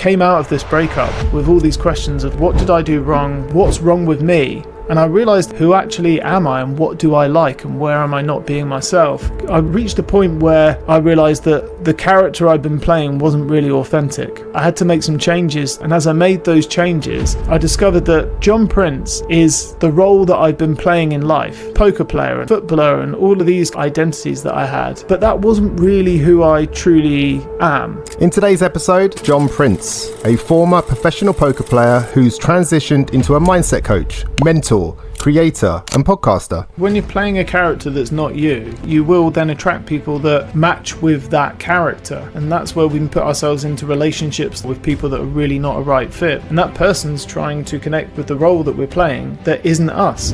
came out of this breakup with all these questions of what did I do wrong? What's wrong with me? And I realised who actually am I and what do I like and where am I not being myself? I reached a point where I realised that the character I'd been playing wasn't really authentic. I had to make some changes, and as I made those changes, I discovered that Jon Prince is the role that I'd been playing in life. Poker player and footballer and all of these identities that I had. But that wasn't really who I truly am. In today's episode, Jon Prince, a former professional poker player who's transitioned into a mindset coach, mentor, creator and podcaster. When you're playing a character that's not you, you will then attract people that match with that character, and that's where we can put ourselves into relationships with people that are really not a right fit, and that person's trying to connect with the role that we're playing that isn't us.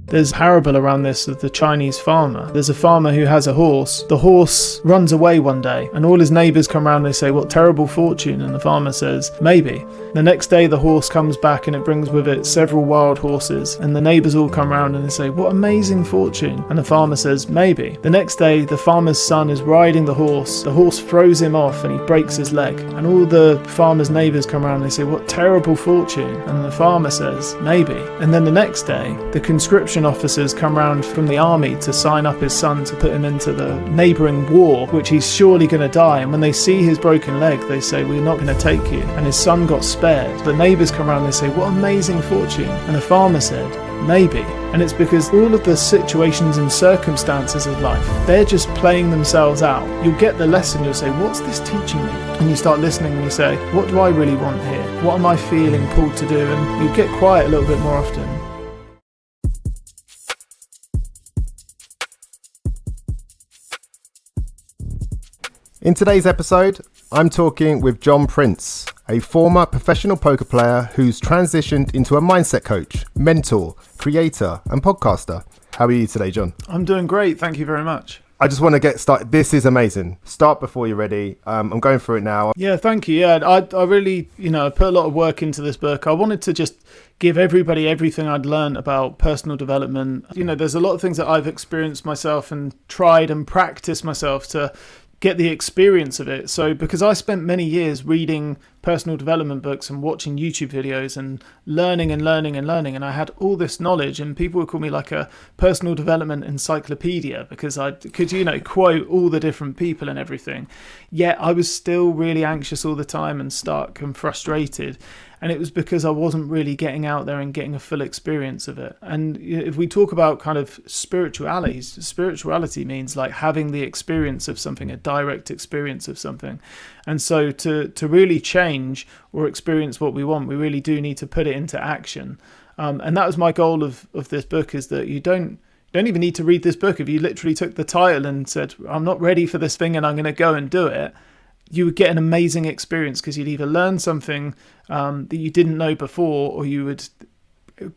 There's a parable around this of the Chinese farmer. There's a farmer who has a horse. The horse runs away one day and all his neighbours come around and they say, what terrible fortune. And the farmer says, maybe. The next day the horse comes back and it brings with it several wild horses. And the neighbours all come around and they say, what amazing fortune. And the farmer says, maybe. The next day the farmer's son is riding the horse. The horse throws him off and he breaks his leg. And all the farmer's neighbours come around and they say, what terrible fortune. And the farmer says, maybe. And then the next day the conscription officers come round from the army to sign up his son to put him into the neighbouring war, which he's surely going to die. And when they see his broken leg, they say, we're not going to take you. And his son got spared. The neighbours come around and they say, what amazing fortune. And the farmer said, maybe. And it's because all of the situations and circumstances of life, they're just playing themselves out. You'll get the lesson, you'll say, what's this teaching me? And you start listening and you say, what do I really want here? What am I feeling pulled to do? And you get quiet a little bit more often. In today's episode, I'm talking with Jon Prince, a former professional poker player who's transitioned into a mindset coach, mentor, creator and podcaster. How are you today, Jon? I'm doing great, thank you very much. I just want to get started. This is amazing. Start before you're ready. I'm going through it now. Yeah, thank you. Yeah, I really, I put a lot of work into this book. I wanted to just give everybody everything I'd learned about personal development. There's a lot of things that I've experienced myself and tried and practiced myself to get the experience of it. So because I spent many years reading personal development books and watching YouTube videos and learning, and I had all this knowledge, and people would call me like a personal development encyclopedia because I could quote all the different people and everything. Yet I was still really anxious all the time and stuck and frustrated. And it was because I wasn't really getting out there and getting a full experience of it. And if we talk about kind of spirituality means like having the experience of something, a direct experience of something. And so to really change or experience what we want, we really do need to put it into action. And that was my goal of this book, is that you don't even need to read this book. If you literally took the title and said, I'm not ready for this thing and I'm going to go and do it, you would get an amazing experience, because you'd either learn something that you didn't know before, or you would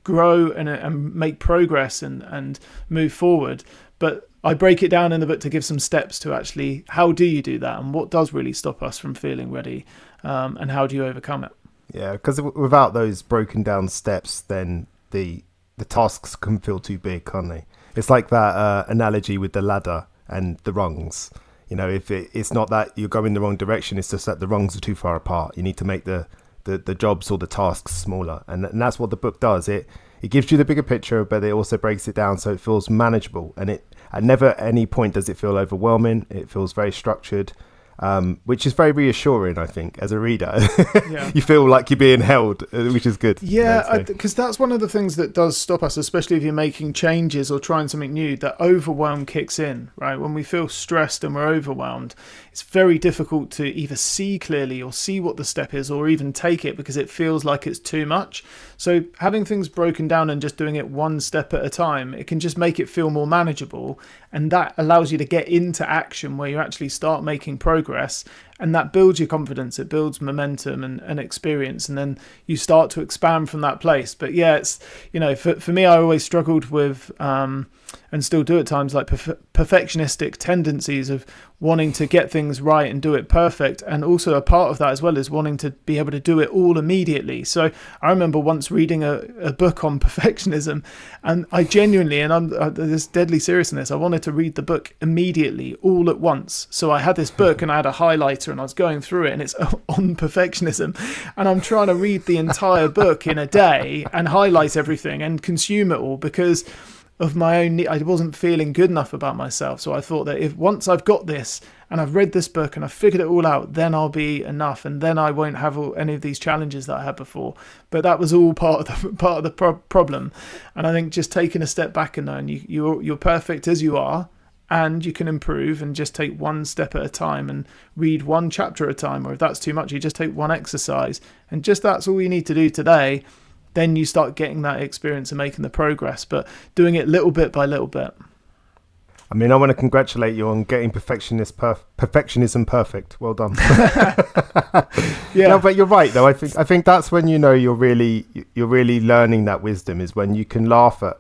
grow and make progress and move forward. But I break it down in the book to give some steps to actually, how do you do that, and what does really stop us from feeling ready, and how do you overcome it? Yeah, because without those broken down steps, then the tasks can feel too big, can't they? It's like that analogy with the ladder and the rungs. If it's not that you're going the wrong direction, it's just that the rungs are too far apart. You need to make the jobs or the tasks smaller. And that's what the book does. It gives you the bigger picture, but it also breaks it down so it feels manageable. And at never at any point does it feel overwhelming. It feels very structured, which is very reassuring, I think, as a reader. Yeah. You feel like you're being held, which is good. Yeah, because that's one of the things that does stop us, especially if you're making changes or trying something new. That overwhelm kicks in, right? When we feel stressed and we're overwhelmed, it's very difficult to either see clearly or see what the step is, or even take it, because it feels like it's too much. So having things broken down and just doing it one step at a time, it can just make it feel more manageable. And that allows you to get into action where you actually start making progress, and that builds your confidence, it builds momentum and experience, and then you start to expand from that place. But yeah, it's, for me, I always struggled with, and still do at times, like perfectionistic tendencies of wanting to get things right and do it perfect. And also a part of that as well is wanting to be able to do it all immediately. So I remember once reading a book on perfectionism, and I genuinely, and there's deadly serious in this, I wanted to read the book immediately, all at once. So I had this book and I had a highlighter writer, and I was going through it, and it's on perfectionism, and I'm trying to read the entire book in a day and highlight everything and consume it all because of my own need. I wasn't feeling good enough about myself. So I thought that if once I've got this and I've read this book and I've figured it all out, then I'll be enough, and then I won't have any of these challenges that I had before. But that was all part of the problem. And I think just taking a step back and knowing you're perfect as you are, and you can improve, and just take one step at a time and read one chapter at a time. Or if that's too much, you just take one exercise, and just that's all you need to do today. Then you start getting that experience and making the progress, but doing it little bit by little bit. I mean, I want to congratulate you on getting perfectionism perfect. Well done. Yeah. No, but you're right though. I think that's when you're really learning that wisdom, is when you can laugh at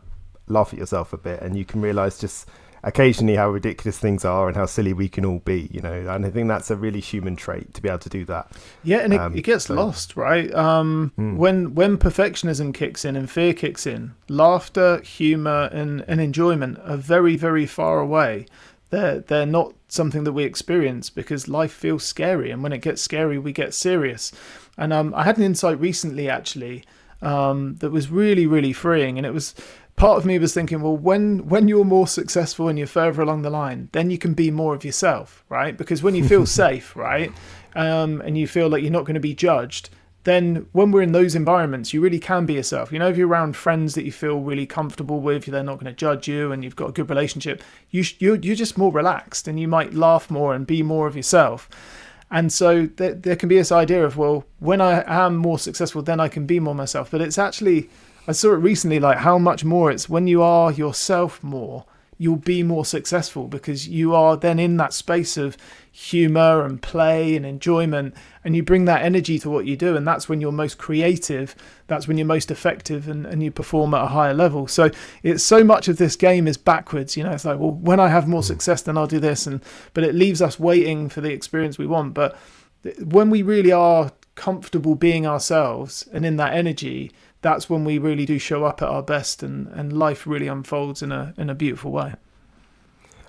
yourself a bit, and you can realize just occasionally how ridiculous things are and how silly we can all be, and I think that's a really human trait to be able to do that. Yeah, and it gets lost, right? When perfectionism kicks in and fear kicks in, laughter, humor, and enjoyment are very, very far away. They're not something that we experience because life feels scary, and when it gets scary, we get serious. And I had an insight recently, actually, that was really, really freeing, and it was. Part of me was thinking, well, when you're more successful and you're further along the line, then you can be more of yourself, right? Because when you feel safe, right, and you feel like you're not going to be judged, then when we're in those environments, you really can be yourself. If you're around friends that you feel really comfortable with, they're not going to judge you, and you've got a good relationship, you're just more relaxed, and you might laugh more and be more of yourself. And so there can be this idea of, well, when I am more successful, then I can be more myself. But it's actually... I saw it recently, like how much more it's when you are yourself more, you'll be more successful, because you are then in that space of humor and play and enjoyment, and you bring that energy to what you do. And that's when you're most creative. That's when you're most effective, and you perform at a higher level. So it's so much of this game is backwards. It's like, well, when I have more success, then I'll do this. But it leaves us waiting for the experience we want. But when we really are comfortable being ourselves and in that energy, that's when we really do show up at our best, and life really unfolds in a beautiful way.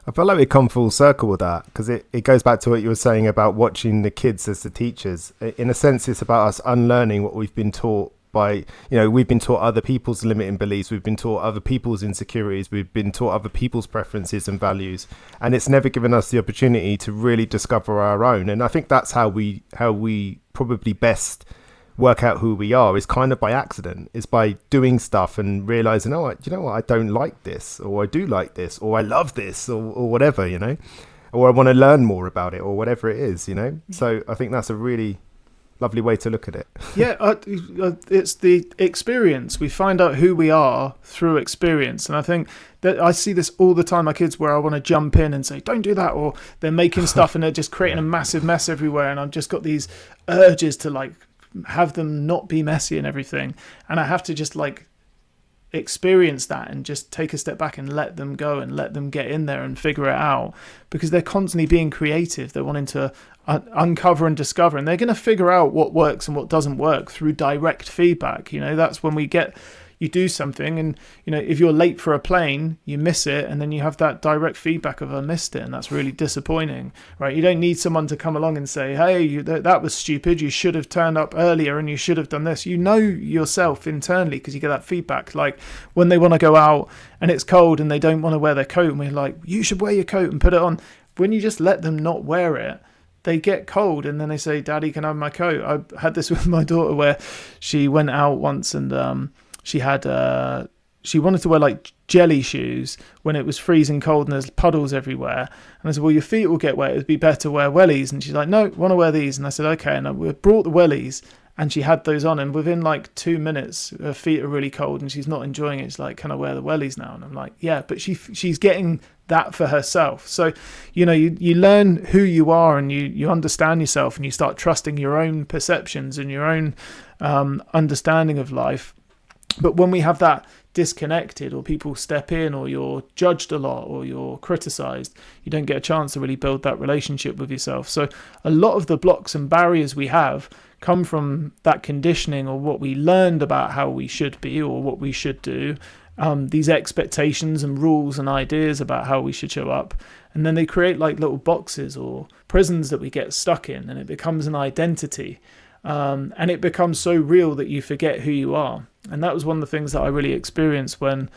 I feel like we come full circle with that, because it goes back to what you were saying about watching the kids as the teachers. In a sense, it's about us unlearning what we've been taught by, we've been taught other people's limiting beliefs, we've been taught other people's insecurities, we've been taught other people's preferences and values, and it's never given us the opportunity to really discover our own. And I think that's how we probably best work out who we are, is kind of by accident. Is by doing stuff and realizing, oh, I don't like this, or I do like this, or I love this, or whatever, or I want to learn more about it, or whatever it is, So I think that's a really lovely way to look at it. Yeah, it's the experience. We find out who we are through experience. And I think that I see this all the time, my kids, where I want to jump in and say, don't do that, or they're making stuff and they're just creating a massive mess everywhere, and I've just got these urges to have them not be messy and everything, and I have to just experience that and just take a step back and let them go and let them get in there and figure it out, because they're constantly being creative. They're wanting to uncover and discover, and they're going to figure out what works and what doesn't work through direct feedback. That's when you do something, and if you're late for a plane, you miss it, and then you have that direct feedback of I missed it, and that's really disappointing, right? You don't need someone to come along and say, hey, that was stupid, you should have turned up earlier and you should have done this. Yourself internally, because you get that feedback. Like when they want to go out and it's cold and they don't want to wear their coat, and we're like, you should wear your coat and put it on. When you just let them not wear it, they get cold, and then they say, Daddy, can I have my coat? I had this with my daughter where she went out once, and she wanted to wear jelly shoes when it was freezing cold and there's puddles everywhere. And I said, well, your feet will get wet. It'd be better to wear wellies. And she's like, no, I want to wear these. And I said, okay. And we brought the wellies, and she had those on. And within 2 minutes, her feet are really cold and she's not enjoying it. She's like, can I wear the wellies now? And I'm like, yeah, but she's getting that for herself. So, you learn who you are, and you understand yourself, and you start trusting your own perceptions and your own understanding of life. But when we have that disconnected, or people step in, or you're judged a lot, or you're criticized, you don't get a chance to really build that relationship with yourself. So a lot of the blocks and barriers we have come from that conditioning, or what we learned about how we should be or what we should do, these expectations and rules and ideas about how we should show up. And then they create like little boxes or prisons that we get stuck in, and it becomes an identity. And it becomes so real that you forget who you are. And that was one of the things that I really experienced when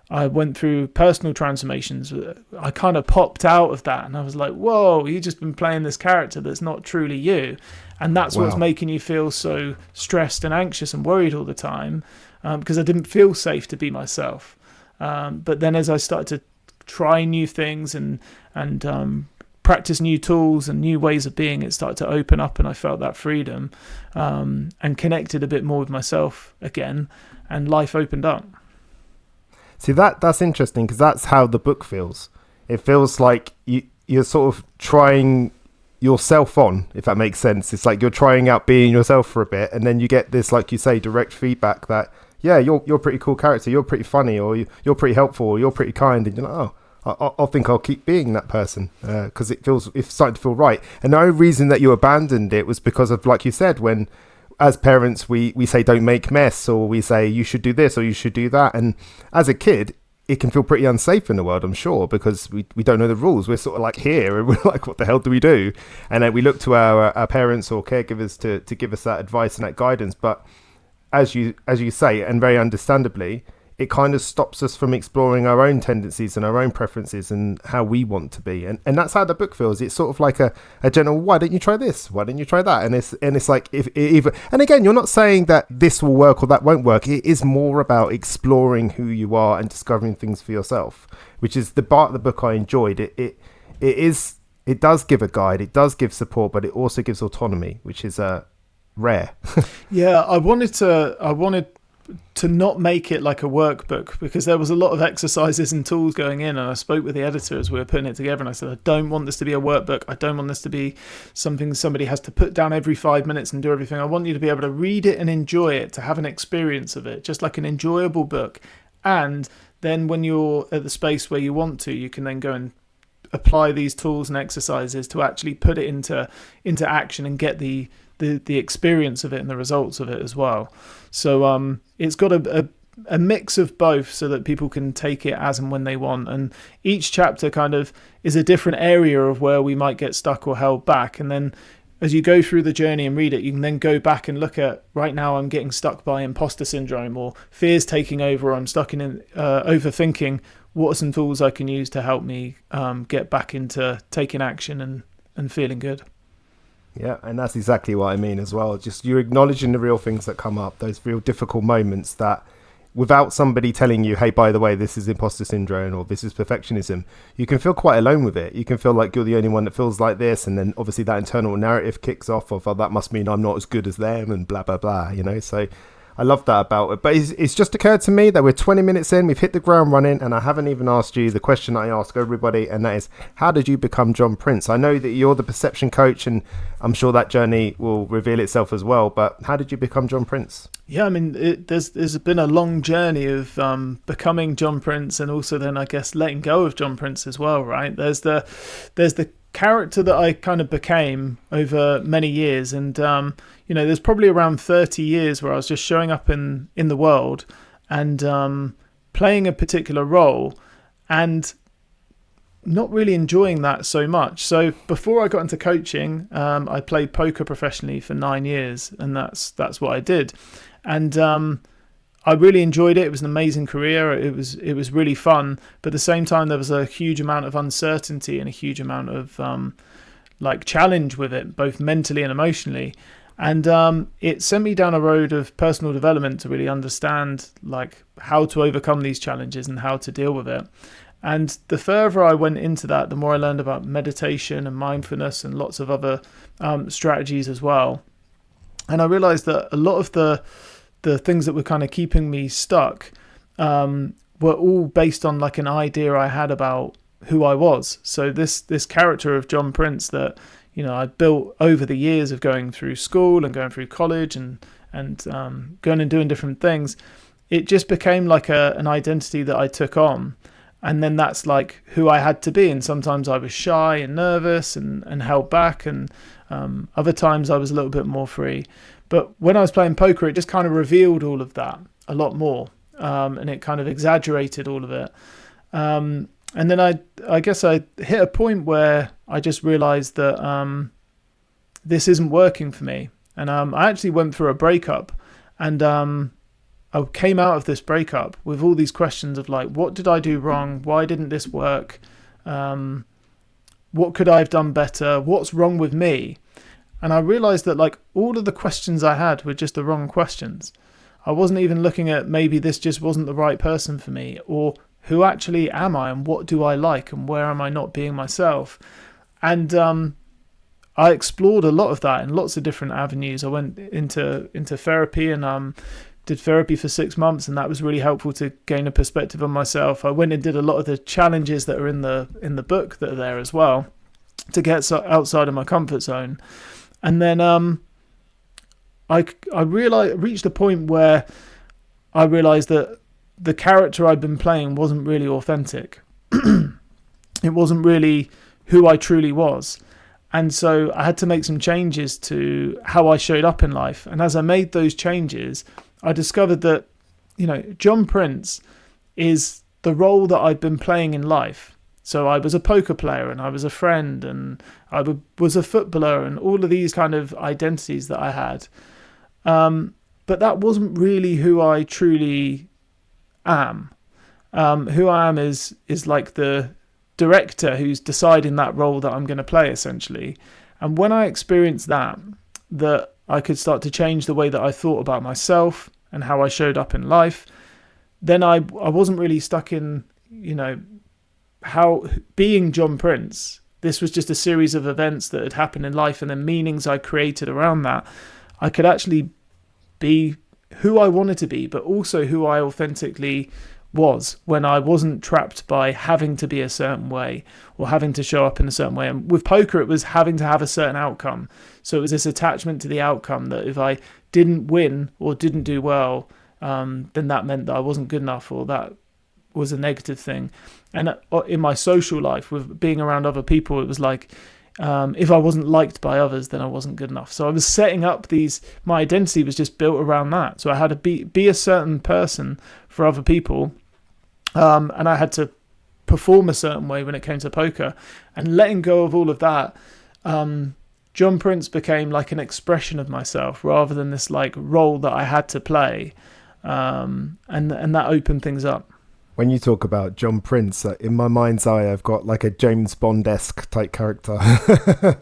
I went through personal transformations. I kind of popped out of that and I was like, whoa, you've just been playing this character that's not truly you. And that's what's making you feel so stressed and anxious and worried all the time, because I didn't feel safe to be myself. But then as I started to try new things and practice new tools and new ways of being, it started to open up, and I felt that freedom, and connected a bit more with myself again, and life opened up. See, that's interesting, because that's how the book feels. It feels like you're sort of trying yourself on, if that makes sense. It's like you're trying out being yourself for a bit, and then you get this, like you say, direct feedback that, yeah, you're a pretty cool character, you're pretty funny, or you're pretty helpful, or you're pretty kind, and you're like, oh, I think I'll keep being that person, because it's starting to feel right. And the only reason that you abandoned it was because of, like you said, when as parents we say don't make mess, or we say you should do this or you should do that, and as a kid it can feel pretty unsafe in the world, I'm sure, because we don't know the rules. We're sort of like here and we're like, what the hell do we do? And then we look to our parents or caregivers to give us that advice and that guidance. But as you say, and very understandably, it kind of stops us from exploring our own tendencies and our own preferences and how we want to be. And that's how the book feels. It's sort of like a general, why don't you try this? Why don't you try that? And it's like, and again, you're not saying that this will work or that won't work. It is more about exploring who you are and discovering things for yourself, which is the part of the book I enjoyed. It does give a guide, it does give support, but it also gives autonomy, which is rare. Yeah, I wanted to not make it like a workbook, because there was a lot of exercises and tools going in, and I spoke with the editor as we were putting it together, and I said, I don't want this to be a workbook. I don't want this to be something somebody has to put down every 5 minutes and do everything. I want you to be able to read it and enjoy it, to have an experience of it, just like an enjoyable book. And then when you're at the space where you want to, you can then go and apply these tools and exercises to actually put it into action and get the experience of it and the results of it as well. So it's got a mix of both, so that people can take it as and when they want. And each chapter kind of is a different area of where we might get stuck or held back. And then as you go through the journey and read it, you can then go back and look at, right now I'm getting stuck by imposter syndrome, or fear's taking over, or I'm stuck in overthinking. What are some tools I can use to help me get back into taking action and feeling good? Yeah, and that's exactly what I mean as well. Just you're acknowledging the real things that come up, those real difficult moments that, without somebody telling you, hey, by the way, this is imposter syndrome or this is perfectionism, you can feel quite alone with it. You can feel like you're the only one that feels like this. And then obviously that internal narrative kicks off of, oh, that must mean I'm not as good as them and blah, blah, blah, So I love that about it. But it's just occurred to me that we're 20 minutes in, we've hit the ground running, and I haven't even asked you the question I ask everybody, and that is, how did you become Jon Prince? I know that you're the perception coach, and I'm sure that journey will reveal itself as well, but how did you become Jon Prince? Yeah, I mean, there's been a long journey of becoming Jon Prince, and also then I guess letting go of Jon Prince as well, right? There's the character that I kind of became over many years, and there's probably around 30 years where I was just showing up in the world and playing a particular role and not really enjoying that so much. So before I got into coaching, I played poker professionally for 9 years, and that's what I did. And I really enjoyed it. It was an amazing career. It was really fun. But at the same time, there was a huge amount of uncertainty and a huge amount of challenge with it, both mentally and emotionally. And it sent me down a road of personal development to really understand how to overcome these challenges and how to deal with it. And the further I went into that, the more I learned about meditation and mindfulness and lots of other strategies as well. And I realized that a lot of the things that were kind of keeping me stuck were all based on an idea I had about who I was. So this character of Jon Prince that I built over the years of going through school and going through college and going and doing different things, it just became an identity that I took on. And then that's who I had to be. And sometimes I was shy and nervous and held back. And other times I was a little bit more free. But when I was playing poker, it just kind of revealed all of that a lot more. And it kind of exaggerated all of it. And then I guess I hit a point where I just realized that this isn't working for me. And I actually went through a breakup, and I came out of this breakup with all these questions of like, what did I do wrong? Why didn't this work? What could I have done better? What's wrong with me? And I realized that like all of the questions I had were just the wrong questions. I wasn't even looking at maybe this just wasn't the right person for me, or who actually am I and what do I like and where am I not being myself? And I explored a lot of that in lots of different avenues. I went into therapy and did therapy for 6 months, and that was really helpful to gain a perspective on myself. I went and did a lot of the challenges that are in the book that are there as well to get outside of my comfort zone. And then I reached a point where I realized that the character I'd been playing wasn't really authentic. It wasn't really who I truly was. And so I had to make some changes to how I showed up in life. And as I made those changes, I discovered that, Jon Prince is the role that I'd been playing in life. So I was a poker player, and I was a friend, and I was a footballer, and all of these kind of identities that I had. But that wasn't really who I truly am. Who I am is like the director who's deciding that role that I'm going to play, essentially. And when I experienced that I could start to change the way that I thought about myself and how I showed up in life, then I wasn't really stuck in, how being Jon Prince. This was just a series of events that had happened in life and the meanings I created around that. I could actually be who I wanted to be, but also who I authentically was when I wasn't trapped by having to be a certain way or having to show up in a certain way. And with poker, it was having to have a certain outcome. So it was this attachment to the outcome that if I didn't win or didn't do well, then that meant that I wasn't good enough, or that was a negative thing. And in my social life, with being around other people, it was like, if I wasn't liked by others, then I wasn't good enough. So I was setting up my identity was just built around that. So I had to be a certain person for other people. And I had to perform a certain way when it came to poker, and letting go of all of that. Jon Prince became like an expression of myself rather than this like role that I had to play. And that opened things up. When you talk about Jon Prince, in my mind's eye, I've got like a James Bond-esque type character. Was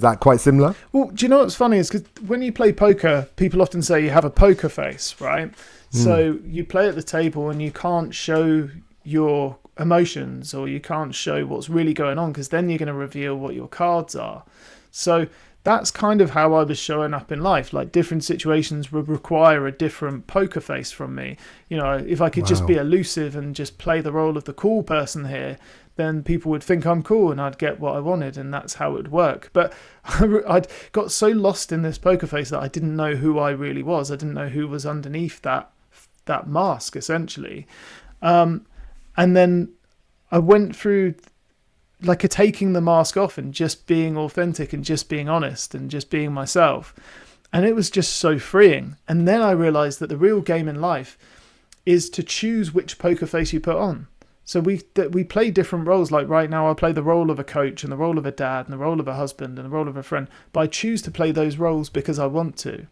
that quite similar? Well, do you know what's funny is because when you play poker, people often say you have a poker face, right? So you play at the table and you can't show your emotions, or you can't show what's really going on, because then you're going to reveal what your cards are. So that's kind of how I was showing up in life. Like different situations would require a different poker face from me. If I could just be elusive and just play the role of the cool person here, then people would think I'm cool and I'd get what I wanted, and that's how it would work. But I'd got so lost in this poker face that I didn't know who I really was. I didn't know who was underneath that mask, essentially. And then I went through like a taking the mask off and just being authentic and just being honest and just being myself. And it was just so freeing. And then I realized that the real game in life is to choose which poker face you put on. So we play different roles. Like right now I play the role of a coach and the role of a dad and the role of a husband and the role of a friend. But I choose to play those roles because I want to.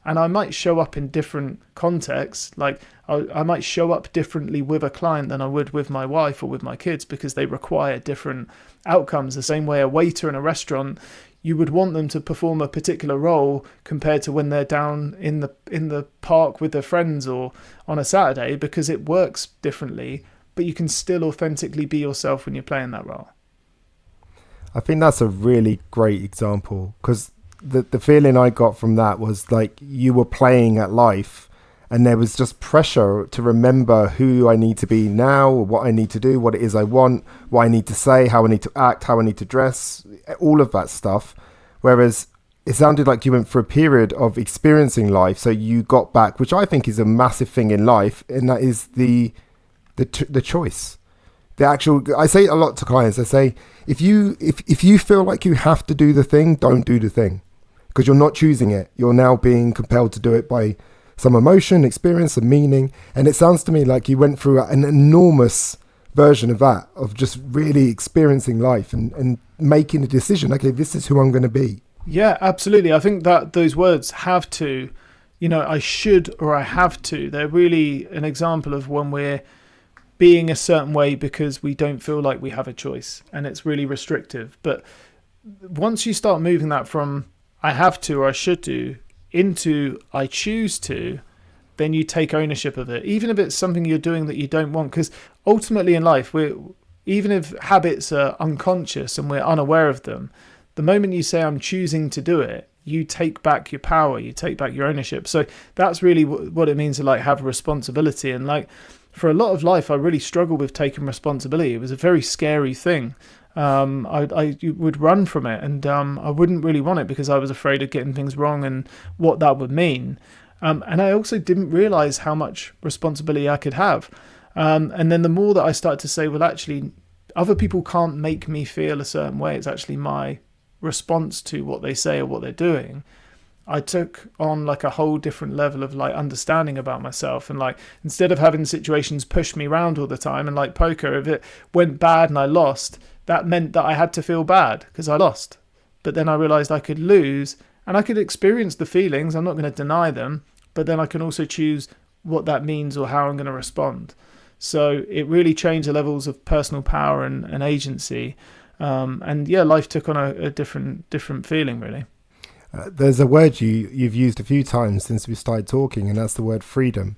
And I might show up in different contexts. Like I might show up differently with a client than I would with my wife or with my kids, because they require different outcomes. The same way a waiter in a restaurant, you would want them to perform a particular role compared to when they're down in the park with their friends or on a Saturday, because it works differently, but you can still authentically be yourself when you're playing that role. I think that's a really great example, because the feeling I got from that was like you were playing at life, and there was just pressure to remember who I need to be now, what I need to do, what it is I want, what I need to say, how I need to act, how I need to dress, all of that stuff. Whereas it sounded like you went through a period of experiencing life, so you got back, which I think is a massive thing in life, and that is the choice. I say a lot to clients. I say, if you feel like you have to do the thing, don't do the thing, because you're not choosing it. You're now being compelled to do it by some emotion, experience, and meaning. And it sounds to me like you went through an enormous version of that, of just really experiencing life and making a decision. Okay, this is who I'm going to be. Yeah, absolutely. I think that those words have to, I should or I have to, they're really an example of when we're being a certain way because we don't feel like we have a choice, and it's really restrictive. But once you start moving that from I have to or I should do into I choose to, then you take ownership of it, even if it's something you're doing that you don't want. Because ultimately in life, even if habits are unconscious and we're unaware of them, the moment you say I'm choosing to do it, you take back your power, you take back your ownership. So that's really what it means to like have responsibility. And like for a lot of life, I really struggled with taking responsibility. It was a very scary thing. I would run from it, and I wouldn't really want it because I was afraid of getting things wrong and what that would mean. And I also didn't realize how much responsibility I could have. And then the more that I started to say, well, actually, other people can't make me feel a certain way. It's actually my response to what they say or what they're doing. I took on like a whole different level of like understanding about myself, and like instead of having situations push me around all the time, and like poker, if it went bad and I lost, that meant that I had to feel bad because I lost. But then I realized I could lose and I could experience the feelings. I'm not going to deny them, but then I can also choose what that means or how I'm going to respond. So it really changed the levels of personal power and agency. And yeah, life took on a different feeling, really. There's a word you've used a few times since we started talking, and that's the word freedom.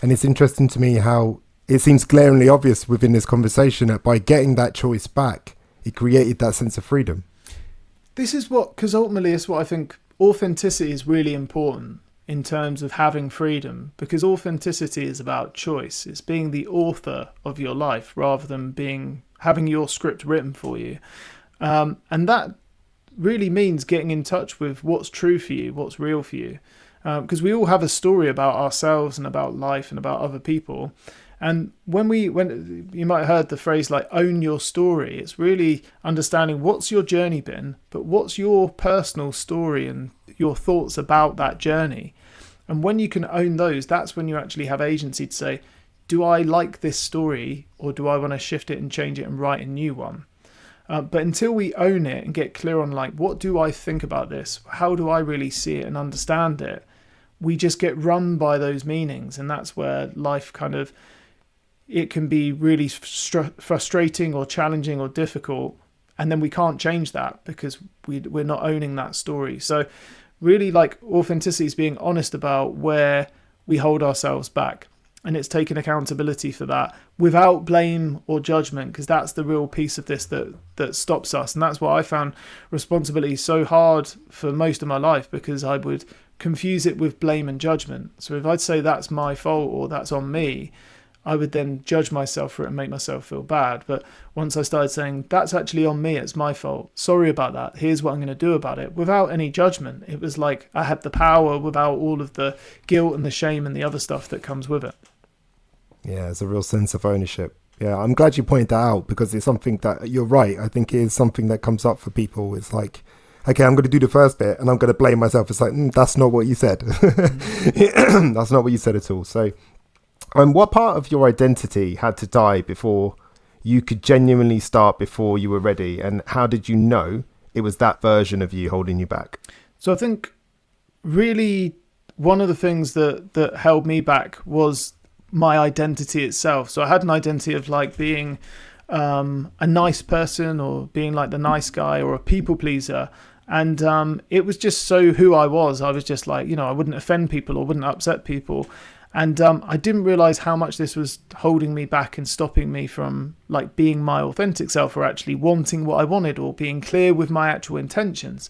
And it's interesting to me how it seems glaringly obvious within this conversation that by getting that choice back, it created that sense of freedom. This is because ultimately it's what I think authenticity is really important in terms of having freedom, because authenticity is about choice. It's being the author of your life rather than having your script written for you. And that really means getting in touch with what's true for you, what's real for you. Because we all have a story about ourselves and about life and about other people. And when you might have heard the phrase like own your story, it's really understanding what's your journey been, but what's your personal story and your thoughts about that journey. And when you can own those, that's when you actually have agency to say, do I like this story, or do I want to shift it and change it and write a new one? But until we own it and get clear on like, what do I think about this? How do I really see it and understand it? We just get run by those meanings. And that's where life it can be really frustrating or challenging or difficult. And then we can't change that because we're not owning that story. So really like authenticity is being honest about where we hold ourselves back. And it's taking accountability for that without blame or judgment, because that's the real piece of this that stops us. And that's why I found responsibility so hard for most of my life, because I would confuse it with blame and judgment. So if I'd say that's my fault or that's on me, I would then judge myself for it and make myself feel bad. But once I started saying, that's actually on me, it's my fault, sorry about that, here's what I'm going to do about it, without any judgment, it was like I had the power without all of the guilt and the shame and the other stuff that comes with it. Yeah, it's a real sense of ownership. Yeah, I'm glad you pointed that out, because it's something that, you're right, I think it is something that comes up for people. It's like, okay, I'm going to do the first bit and I'm going to blame myself. It's like, that's not what you said. That's not what you said at all. So, what part of your identity had to die before you could genuinely start before you were ready? And how did you know it was that version of you holding you back? So I think really one of the things that held me back was my identity itself. So I had an identity of like being a nice person, or being like the nice guy, or a people pleaser. And it was just so who I was. I was just like, I wouldn't offend people or wouldn't upset people. And I didn't realize how much this was holding me back and stopping me from like being my authentic self, or actually wanting what I wanted, or being clear with my actual intentions.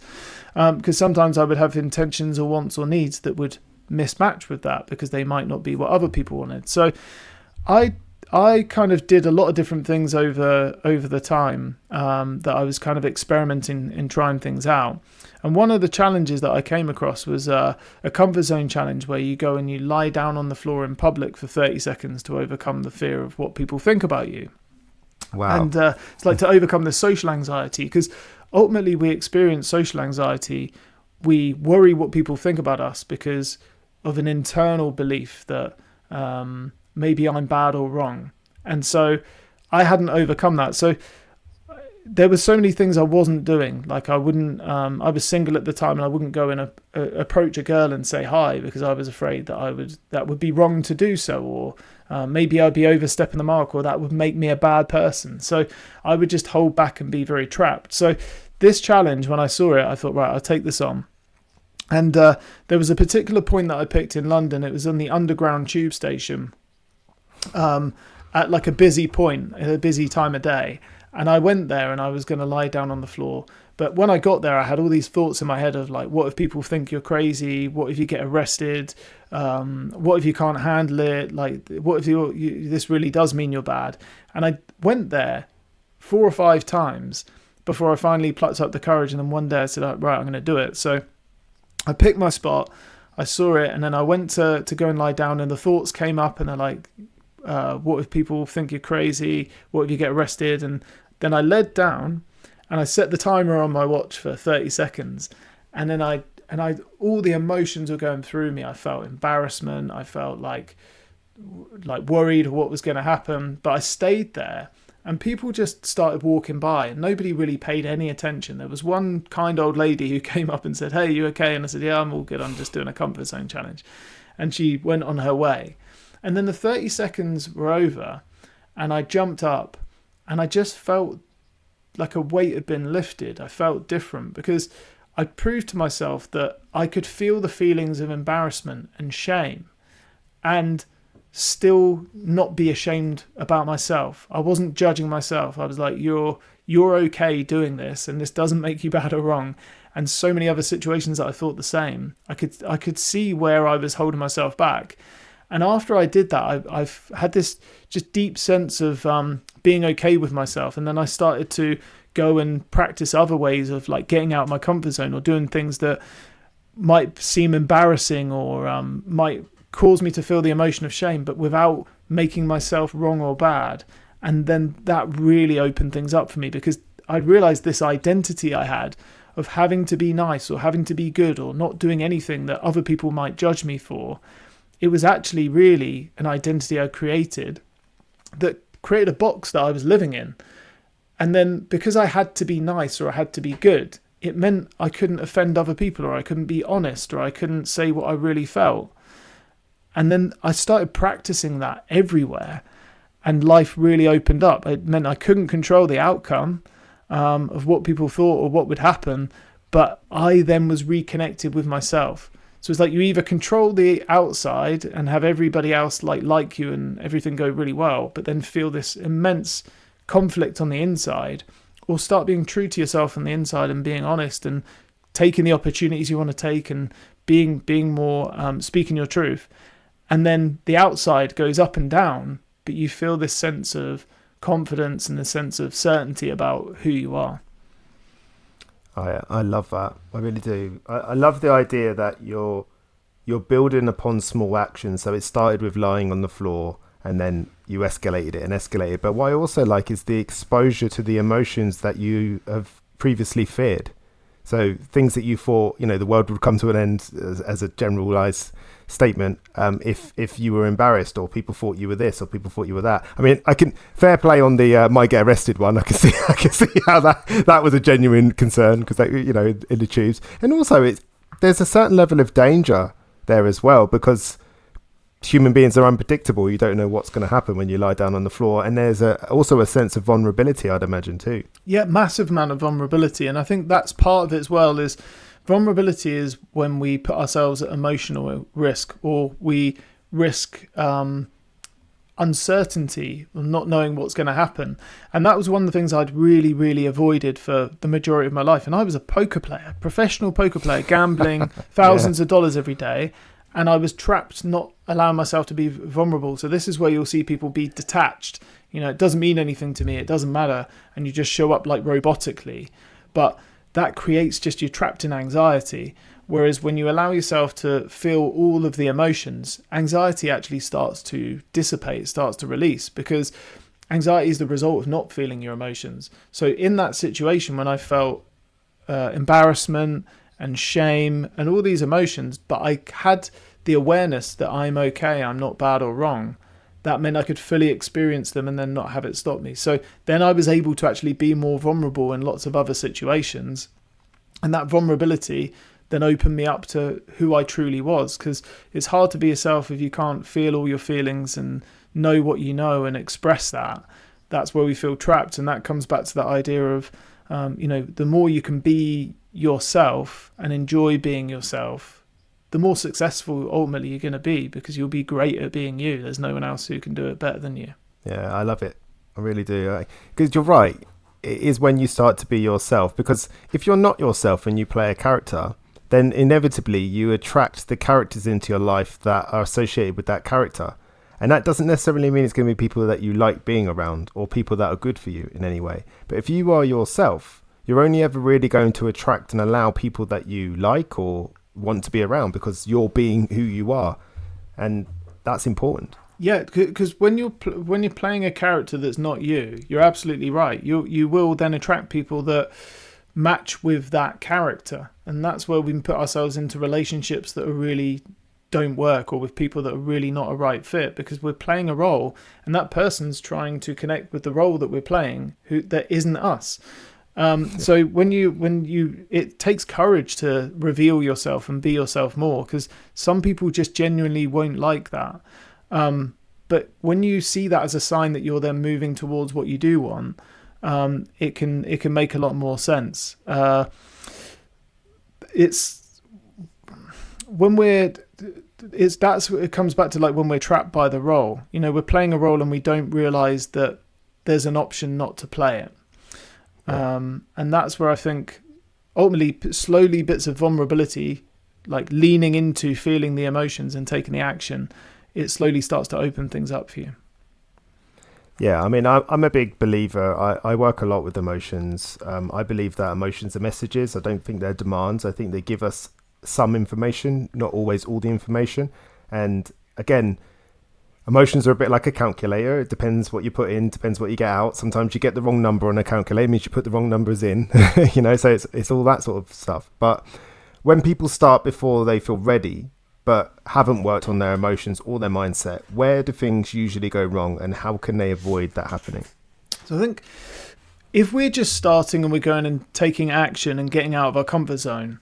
Because sometimes I would have intentions or wants or needs that would mismatch with that, because they might not be what other people wanted. So I kind of did a lot of different things over the time that I was kind of experimenting and trying things out. And one of the challenges that I came across was a comfort zone challenge, where you go and you lie down on the floor in public for 30 seconds to overcome the fear of what people think about you. Wow. And it's like to overcome the social anxiety, because ultimately we experience social anxiety. We worry what people think about us because of an internal belief that maybe I'm bad or wrong. And so I hadn't overcome that. So there were so many things I wasn't doing. Like I wouldn't, I was single at the time, and I wouldn't go and approach a girl and say hi because I was afraid that would be wrong to do so, or maybe I'd be overstepping the mark, or that would make me a bad person. So I would just hold back and be very trapped. So this challenge, when I saw it, I thought, right, I'll take this on. And there was a particular point that I picked in London. It was on the underground tube station, at like a busy point, at a busy time of day. And I went there and I was going to lie down on the floor. But when I got there, I had all these thoughts in my head of like, what if people think you're crazy? What if you get arrested? What if you can't handle it? Like, what if this really does mean you're bad? And I went there 4 or 5 times before I finally plucked up the courage. And then one day I said, right, I'm going to do it. So I picked my spot, I saw it, and then I went to go and lie down, and the thoughts came up, and they're like, what if people think you're crazy? What if you get arrested? And then I led down and I set the timer on my watch for 30 seconds. And then all the emotions were going through me. I felt embarrassment. I felt like worried what was going to happen. But I stayed there, and people just started walking by, and nobody really paid any attention. There was one kind old lady who came up and said, "Hey, you okay?" And I said, "Yeah, I'm all good. I'm just doing a comfort zone challenge." And she went on her way. And then the 30 seconds were over, and I jumped up, and I just felt like a weight had been lifted. I felt different because I proved to myself that I could feel the feelings of embarrassment and shame and still not be ashamed about myself. I wasn't judging myself. I was like, you're okay doing this, and this doesn't make you bad or wrong. And so many other situations that I thought the same. I could see where I was holding myself back. And after I did that, I've had this just deep sense of being okay with myself. And then I started to go and practice other ways of like getting out of my comfort zone, or doing things that might seem embarrassing, or might cause me to feel the emotion of shame, but without making myself wrong or bad. And then that really opened things up for me, because I realized this identity I had of having to be nice or having to be good or not doing anything that other people might judge me for. It was actually really an identity I created that created a box that I was living in. And then because I had to be nice or I had to be good, it meant I couldn't offend other people, or I couldn't be honest, or I couldn't say what I really felt. And then I started practicing that everywhere, and life really opened up. It meant I couldn't control the outcome of what people thought or what would happen, but I then was reconnected with myself. So it's like you either control the outside and have everybody else like you and everything go really well, but then feel this immense conflict on the inside, or start being true to yourself on the inside and being honest and taking the opportunities you want to take and being more speaking your truth. And then the outside goes up and down, but you feel this sense of confidence and the sense of certainty about who you are. I love that. I really do. I love the idea that you're building upon small actions. So it started with lying on the floor, and then you escalated it. But what I also like is the exposure to the emotions that you have previously feared. So things that you thought, the world would come to an end, as a generalized statement, if you were embarrassed, or people thought you were this, or people thought you were that. I mean, I can fair play on the might get arrested one. I can see how that was a genuine concern, because in the tubes. And also there's a certain level of danger there as well, because human beings are unpredictable. You don't know what's going to happen when you lie down on the floor, and there's also a sense of vulnerability, I'd imagine too. Yeah, massive amount of vulnerability. And I think that's part of it as well. Is vulnerability is when we put ourselves at emotional risk, or we risk uncertainty, or not knowing what's going to happen. And that was one of the things I'd really, really avoided for the majority of my life. And I was a poker player, professional poker player, gambling thousands of dollars every day. And I was trapped, not allowing myself to be vulnerable. So this is where you'll see people be detached. It doesn't mean anything to me. It doesn't matter. And you just show up like robotically. But that creates just you trapped in anxiety. Whereas when you allow yourself to feel all of the emotions, anxiety actually starts to dissipate, starts to release, because anxiety is the result of not feeling your emotions. So in that situation, when I felt embarrassment and shame and all these emotions, but I had the awareness that I'm okay, I'm not bad or wrong, that meant I could fully experience them and then not have it stop me. So then I was able to actually be more vulnerable in lots of other situations. And that vulnerability then opened me up to who I truly was, because it's hard to be yourself if you can't feel all your feelings and know what you know and express that. That's where we feel trapped. And that comes back to that idea of, the more you can be yourself and enjoy being yourself, the more successful ultimately you're going to be, because you'll be great at being you. There's no one else who can do it better than you. Yeah, I love it. I really do. Because you're right. It is when you start to be yourself. Because if you're not yourself and you play a character, then inevitably you attract the characters into your life that are associated with that character. And that doesn't necessarily mean it's going to be people that you like being around or people that are good for you in any way. But if you are yourself, you're only ever really going to attract and allow people that you like or want to be around, because you're being who you are. And that's important. Yeah, because when you're playing a character that's not you, you're absolutely right. You will then attract people that match with that character. And that's where we can put ourselves into relationships that are really don't work, or with people that are really not a right fit, because we're playing a role and that person's trying to connect with the role that we're playing that isn't us. So when you it takes courage to reveal yourself and be yourself more, because some people just genuinely won't like that. But when you see that as a sign that you're then moving towards what you do want, it can make a lot more sense. It comes back to like when we're trapped by the role. We're playing a role and we don't realize that there's an option not to play it. And that's where I think ultimately slowly bits of vulnerability, like leaning into feeling the emotions and taking the action, it slowly starts to open things up for you. Yeah, I mean, I'm a big believer. I work a lot with emotions. I believe that emotions are messages. I don't think they're demands. I think they give us some information, not always all the information. And again, emotions are a bit like a calculator. It depends what you put in, depends what you get out. Sometimes you get the wrong number on a calculator, it means you put the wrong numbers in, so it's all that sort of stuff. But when people start before they feel ready, but haven't worked on their emotions or their mindset, where do things usually go wrong and how can they avoid that happening? So I think if we're just starting and we're going and taking action and getting out of our comfort zone,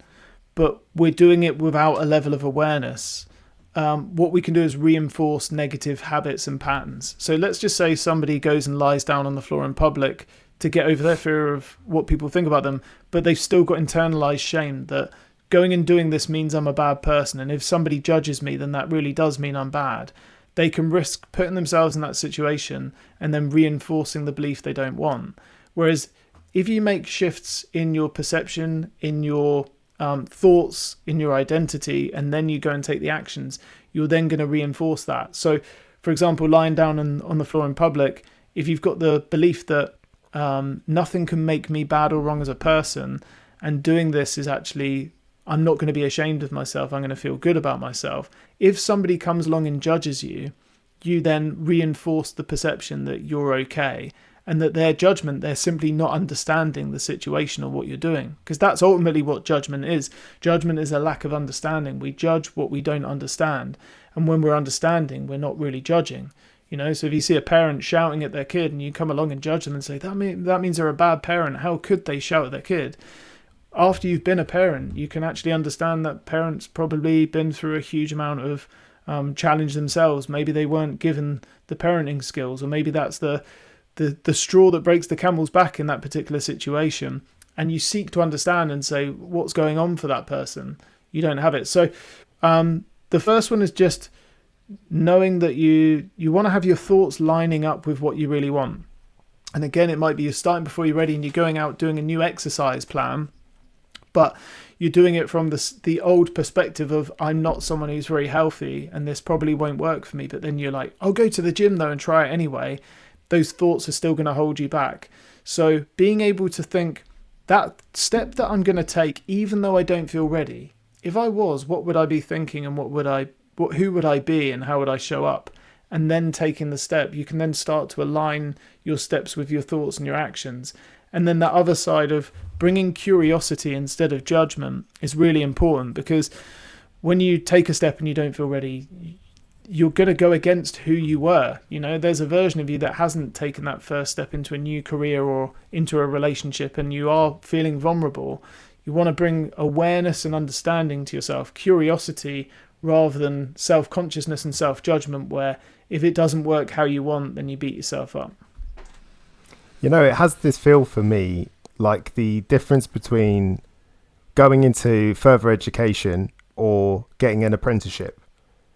but we're doing it without a level of awareness, what we can do is reinforce negative habits and patterns. So let's just say somebody goes and lies down on the floor in public to get over their fear of what people think about them, but they've still got internalized shame that going and doing this means I'm a bad person. And if somebody judges me, then that really does mean I'm bad. They can risk putting themselves in that situation and then reinforcing the belief they don't want. Whereas if you make shifts in your perception, in your thoughts, in your identity, and then you go and take the actions, you're then going to reinforce that. So, for example, lying down on the floor in public, if you've got the belief that nothing can make me bad or wrong as a person, and doing this is actually, I'm not going to be ashamed of myself, I'm going to feel good about myself. If somebody comes along and judges you, you then reinforce the perception that you're okay, and that their judgment, they're simply not understanding the situation or what you're doing. Because that's ultimately what judgment is. Judgment is a lack of understanding. We judge what we don't understand. And when we're understanding, we're not really judging. So if you see a parent shouting at their kid and you come along and judge them and say, that means they're a bad parent, how could they shout at their kid? After you've been a parent, you can actually understand that parents probably been through a huge amount of challenge themselves. Maybe they weren't given the parenting skills, or maybe that's the straw that breaks the camel's back in that particular situation, and you seek to understand and say what's going on for that person. You don't have it. So the first one is just knowing that you want to have your thoughts lining up with what you really want. And again, it might be you're starting before you're ready and you're going out doing a new exercise plan, but you're doing it from the old perspective of, I'm not someone who's very healthy and this probably won't work for me. But then you're like, I'll go to the gym though and try it anyway. Those thoughts are still going to hold you back. So being able to think, that step that I'm going to take, even though I don't feel ready, if I was, what would I be thinking, and who would I be, and how would I show up? And then taking the step, you can then start to align your steps with your thoughts and your actions. And then that other side of bringing curiosity instead of judgment is really important, because when you take a step and you don't feel ready, you're going to go against who you were. There's a version of you that hasn't taken that first step into a new career or into a relationship, and you are feeling vulnerable. You want to bring awareness and understanding to yourself, curiosity, rather than self-consciousness and self-judgment, where if it doesn't work how you want, then you beat yourself up. It has this feel for me like the difference between going into further education or getting an apprenticeship.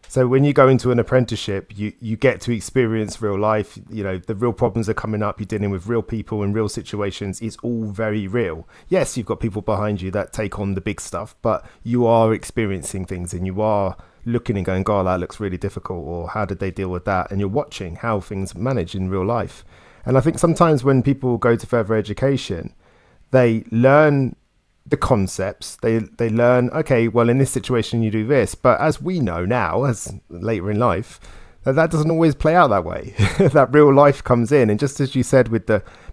So when you go into an apprenticeship, you get to experience real life. The real problems are coming up. You're dealing with real people in real situations. It's all very real. Yes, you've got people behind you that take on the big stuff, but you are experiencing things and you are looking and going, God, that looks really difficult. Or how did they deal with that? And you're watching how things manage in real life. And I think sometimes when people go to further education, they learn the concepts, they learn, okay, well, in this situation you do this, but as we know now, as later in life, that doesn't always play out that way. That real life comes in, and just as you said with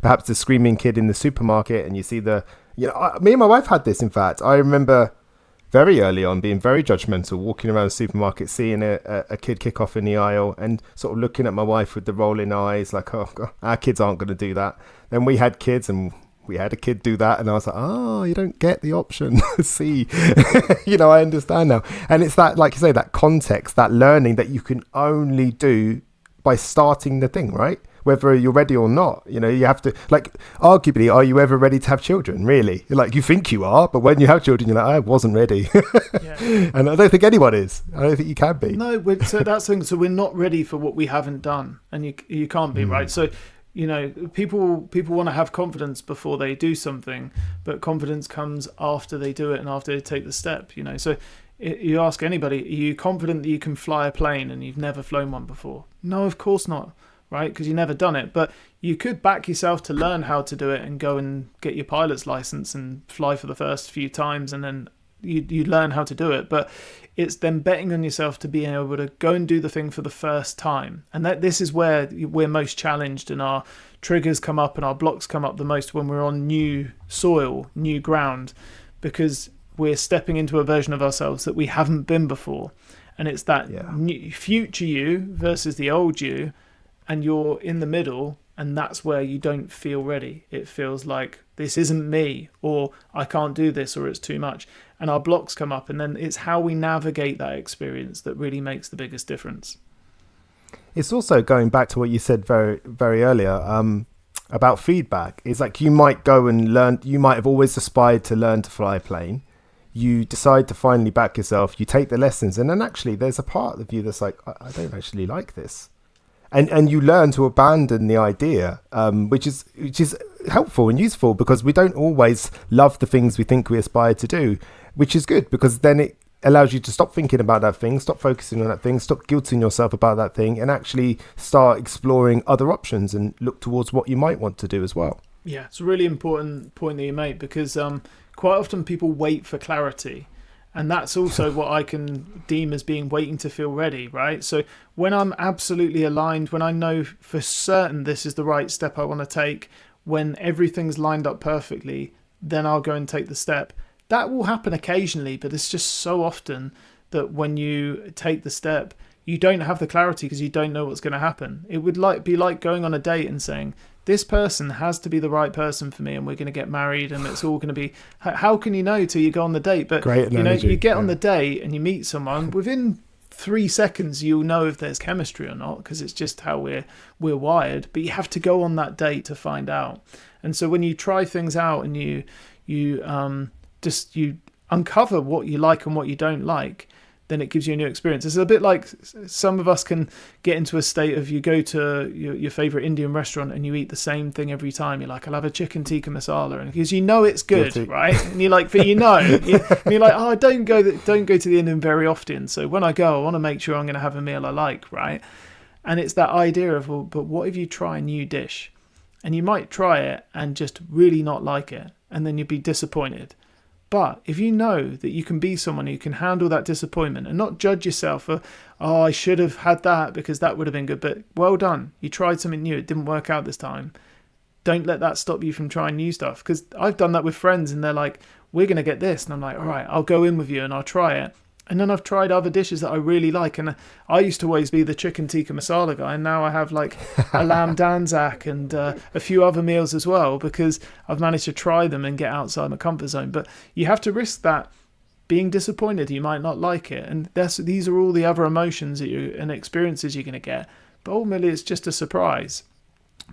perhaps the screaming kid in the supermarket, and you see me and my wife had this. In fact, I remember very early on being very judgmental, walking around the supermarket, seeing a kid kick off in the aisle and sort of looking at my wife with the rolling eyes like, oh God, our kids aren't going to do that. Then we had kids and we had a kid do that, and I was like, oh, you don't get the option. See, I understand now. And it's that, like you say, that context, that learning that you can only do by starting the thing, right? Whether you're ready or not, you have to, like, arguably, are you ever ready to have children? Really? Like, you think you are, but when you have children, you're like, I wasn't ready. Yeah. And I don't think anyone is. I don't think you can be. No, so that's thing. So we're not ready for what we haven't done, and you can't be, right? So, people want to have confidence before they do something, but confidence comes after they do it and after they take the step. So you ask anybody, are you confident that you can fly a plane and you've never flown one before? No, of course not, right? Because you've never done it. But you could back yourself to learn how to do it and go and get your pilot's license and fly for the first few times, and then you learn how to do it. But it's then betting on yourself to be able to go and do the thing for the first time. And this is where we're most challenged, and our triggers come up and our blocks come up the most when we're on new soil, new ground, because we're stepping into a version of ourselves that we haven't been before. And it's that new future you versus the old you, and you're in the middle, and that's where you don't feel ready. It feels like this isn't me, or I can't do this, or it's too much. And our blocks come up, and then it's how we navigate that experience that really makes the biggest difference. It's also going back to what you said very, very earlier about feedback. It's like you might go and learn, you might have always aspired to learn to fly a plane. You decide to finally back yourself, you take the lessons, and then actually there's a part of you that's like, I don't actually like this. And you learn to abandon the idea, which is helpful and useful, because we don't always love the things we think we aspire to do, which is good, because then it allows you to stop thinking about that thing, stop focusing on that thing, stop guilting yourself about that thing, and actually start exploring other options and look towards what you might want to do as well. Yeah, it's a really important point that you made, because quite often people wait for clarity. And that's also what I can deem as being waiting to feel ready, right? So when I'm absolutely aligned, when I know for certain this is the right step I want to take, when everything's lined up perfectly, then I'll go and take the step. That will happen occasionally, but it's just so often that when you take the step, you don't have the clarity because you don't know what's going to happen. It would be like going on a date and saying, this person has to be the right person for me, and we're going to get married, and it's all going to be. How can you know till you go on the date? But great analogy. You get on the date and you meet someone. Within 3 seconds, you'll know if there's chemistry or not, because it's just how we're wired. But you have to go on that date to find out. And so when you try things out and you uncover what you like and what you don't like, then it gives you a new experience. It's a bit like some of us can get into a state of, you go to your favorite Indian restaurant and you eat the same thing every time. You're like, I'll have a chicken tikka masala, and because you know it's good, right? And you're like, but you're like, oh, I don't go to the Indian very often. So when I go, I want to make sure I'm going to have a meal I like, right? And it's that idea of, well, but what if you try a new dish? And you might try it and just really not like it, and then you'd be disappointed. But if you know that you can be someone who can handle that disappointment and not judge yourself for, oh, I should have had that because that would have been good, but well done. You tried something new. It didn't work out this time. Don't let that stop you from trying new stuff. Because I've done that with friends, and they're like, we're going to get this. And I'm like, all right, I'll go in with you and I'll try it. And then I've tried other dishes that I really like. And I used to always be the chicken tikka masala guy. And now I have like a lamb danzak and a few other meals as well, because I've managed to try them and get outside my comfort zone. But you have to risk that being disappointed. You might not like it. And these are all the other emotions and experiences you're going to get. But ultimately, it's just a surprise.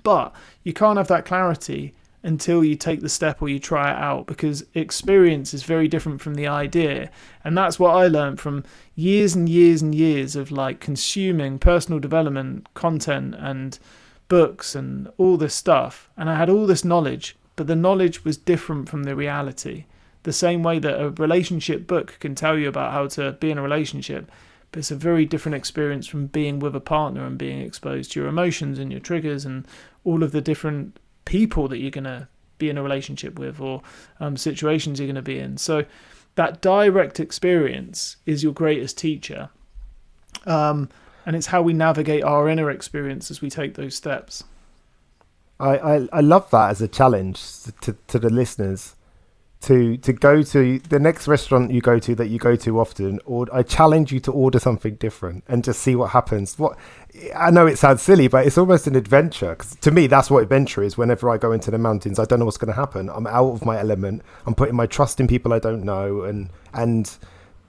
But you can't have that clarity until you take the step or you try it out, because experience is very different from the idea. And that's what I learned from years and years and years of like consuming personal development content and books and all this stuff. And I had all this knowledge, but the knowledge was different from the reality. The same way that a relationship book can tell you about how to be in a relationship, but it's a very different experience from being with a partner and being exposed to your emotions and your triggers and all of the different people that you're going to be in a relationship with, or situations you're going to be in. So that direct experience is your greatest teacher. And it's how we navigate our inner experience as we take those steps. I love that as a challenge to the listeners. To go to the next restaurant you go to often, or I challenge you to order something different and just see what happens. What I know it sounds silly, but it's almost an adventure. 'Cause to me, that's what adventure is. Whenever I go into the mountains, I don't know what's going to happen. I'm out of my element. I'm putting my trust in people I don't know. And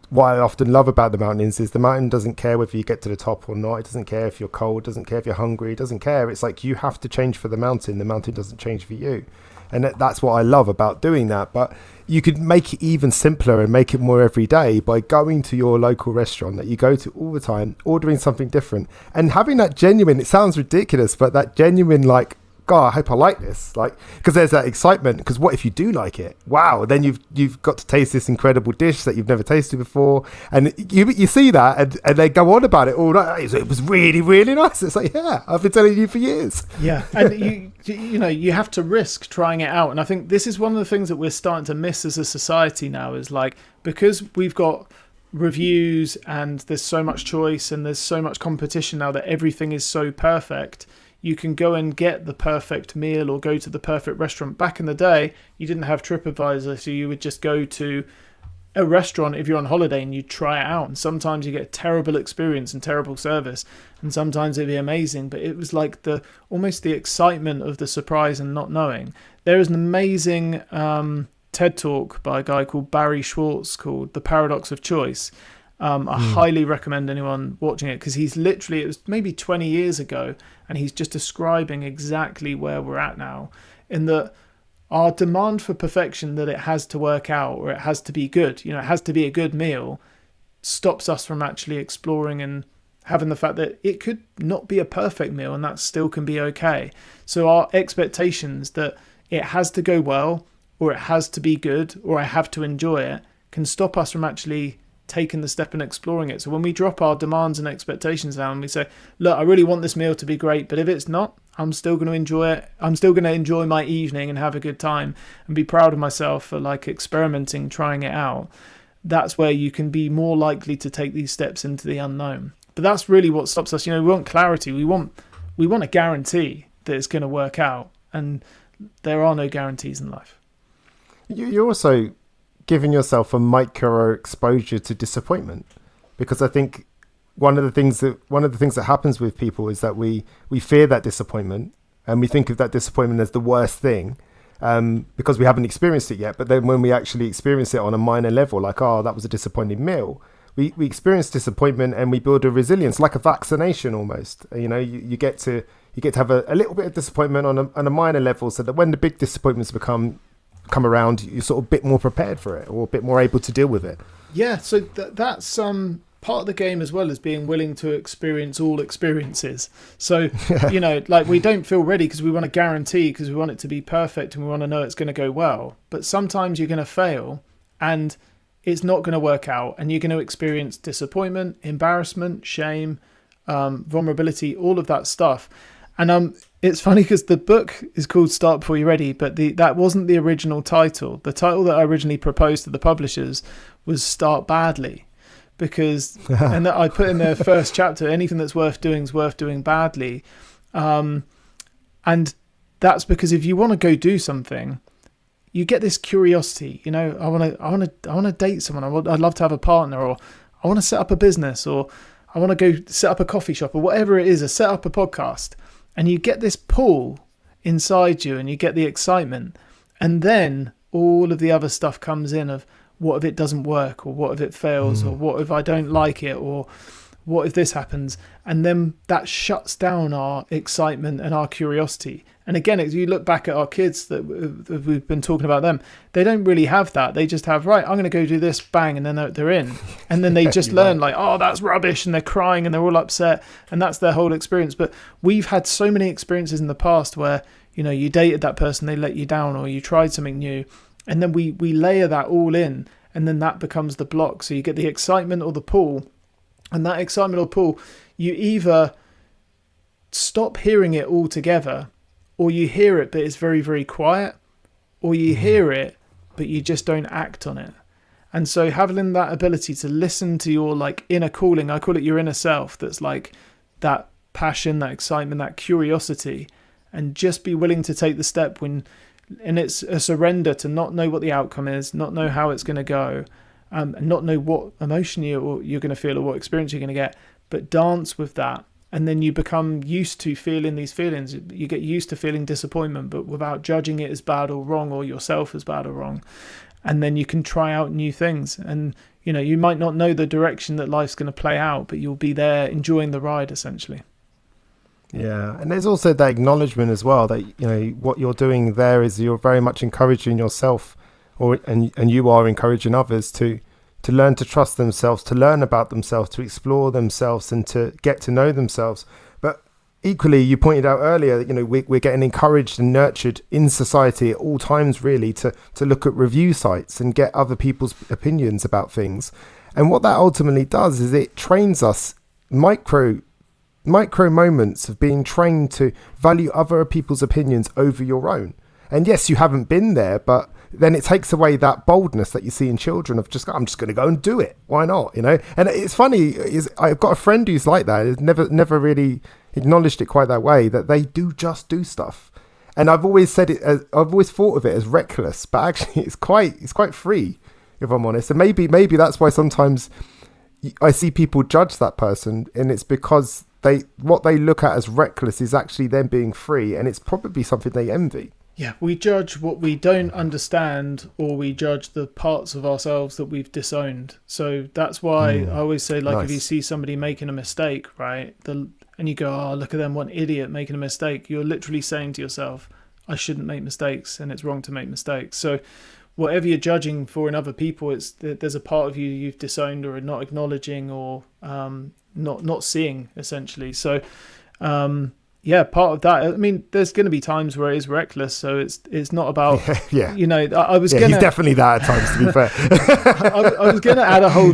what I often love about the mountains is the mountain doesn't care whether you get to the top or not. It doesn't care if you're cold. Doesn't care if you're hungry. It doesn't care. It's like you have to change for the mountain. The mountain doesn't change for you. And that's what I love about doing that. But you could make it even simpler and make it more every day by going to your local restaurant that you go to all the time, ordering something different and having that genuine, it sounds ridiculous, but that genuine, like, God, I hope I like this. Like, because there's that excitement, because what if you do like it? Wow. Then you've got to taste this incredible dish that you've never tasted before. And you see that and they go on about it all night. It was really, really nice. It's like, yeah, I've been telling you for years. Yeah. And you have to risk trying it out. And I think this is one of the things that we're starting to miss as a society now, is like, because we've got reviews and there's so much choice and there's so much competition now that everything is so perfect, you can go and get the perfect meal or go to the perfect restaurant. Back in the day, you didn't have TripAdvisor, so you would just go to a restaurant if you're on holiday and you try it out. And sometimes you get a terrible experience and terrible service, and sometimes it'd be amazing. But it was like almost the excitement of the surprise and not knowing. There is an amazing TED Talk by a guy called Barry Schwartz called The Paradox of Choice. I highly recommend anyone watching it, because he's literally, it was maybe 20 years ago, and he's just describing exactly where we're at now, in that our demand for perfection, that it has to work out or it has to be good, it has to be a good meal, stops us from actually exploring and having the fact that it could not be a perfect meal and that still can be okay. So our expectations that it has to go well, or it has to be good, or I have to enjoy it, can stop us from actually taking the step and exploring it. So when we drop our demands and expectations down, we say, look, I really want this meal to be great, but if it's not, I'm still going to enjoy it. I'm still going to enjoy my evening and have a good time and be proud of myself for like experimenting, trying it out. That's where you can be more likely to take these steps into the unknown. But that's really what stops us. We want clarity. We want a guarantee that it's going to work out, and there are no guarantees in life. You're also giving yourself a micro exposure to disappointment, because I think one of the things that happens with people is that we fear that disappointment, and we think of that disappointment as the worst thing, because we haven't experienced it yet. But then when we actually experience it on a minor level, like, oh, that was a disappointing meal, we experience disappointment and we build a resilience, like a vaccination almost. You get to have a little bit of disappointment on a minor level, so that when the big disappointments come around, you're sort of a bit more prepared for it, or a bit more able to deal with it. Yeah, so that's part of the game as well, as being willing to experience all experiences. So, like, we don't feel ready because we want to guarantee, because we want it to be perfect and we want to know it's going to go well. But sometimes you're going to fail and it's not going to work out, and you're going to experience disappointment, embarrassment, shame, vulnerability, all of that stuff. And it's funny because the book is called Start Before You're Ready, but that wasn't the original title. The title that I originally proposed to the publishers was Start Badly, because and I put in the first chapter, anything that's worth doing is worth doing badly. And that's because if you want to go do something, you get this curiosity, I want to date someone. I'd love to have a partner, or I want to set up a business, or I want to go set up a coffee shop, or whatever it is, or set up a podcast. And you get this pull inside you and you get the excitement. And then all of the other stuff comes in of, what if it doesn't work, or what if it fails, or what if I don't like it, or what if this happens? And then that shuts down our excitement and our curiosity. And again, if you look back at our kids that we've been talking about them, they don't really have that. They just have, right, I'm going to go do this, bang, and then they're in. And then they just learn like, oh, that's rubbish, and they're crying and they're all upset, and that's their whole experience. But we've had so many experiences in the past where, you dated that person, they let you down, or you tried something new, and then we layer that all in, and then that becomes the block. So you get the excitement or the pull, and that excitement or pull, you either stop hearing it altogether, or you hear it but it's very, very quiet, or you hear it but you just don't act on it. And so having that ability to listen to your like inner calling, I call it your inner self, that's like that passion, that excitement, that curiosity, and just be willing to take the step and it's a surrender to not know what the outcome is, not know how it's going to go, and not know what emotion you're going to feel or what experience you're going to get, but dance with that. And then you become used to feeling these feelings. You get used to feeling disappointment, but without judging it as bad or wrong, or yourself as bad or wrong. And then you can try out new things. And, you might not know the direction that life's going to play out, but you'll be there enjoying the ride, essentially. Yeah, and there's also that acknowledgement as well that what you're doing there is you're very much encouraging yourself, and you are encouraging others to learn to trust themselves, to learn about themselves, to explore themselves, and to get to know themselves. But equally, you pointed out earlier that we're getting encouraged and nurtured in society at all times, really, to look at review sites and get other people's opinions about things. And what that ultimately does is it trains us micro moments of being trained to value other people's opinions over your own. And yes, you haven't been there, but then it takes away that boldness that you see in children of I'm just going to go and do it. Why not? And it's funny, I've got a friend who's like that. It's never really acknowledged it quite that way, that they do stuff. And I've always I've always thought of it as reckless, but actually it's quite free, if I'm honest. And maybe that's why sometimes I see people judge that person, and it's because what they look at as reckless is actually them being free, and it's probably something they envy. Yeah, we judge what we don't understand, or we judge the parts of ourselves that we've disowned. So that's why I always say, like, nice. If you see somebody making a mistake, right, and you go, oh, look at them, what an idiot making a mistake, you're literally saying to yourself, I shouldn't make mistakes, and it's wrong to make mistakes. So whatever you're judging for in other people, there's a part of you you've disowned or are not acknowledging, or not seeing, essentially. So part of that, I mean, there's going to be times where it is reckless, so it's not about I was gonna, he's definitely that at times, to be fair. I was going to add a whole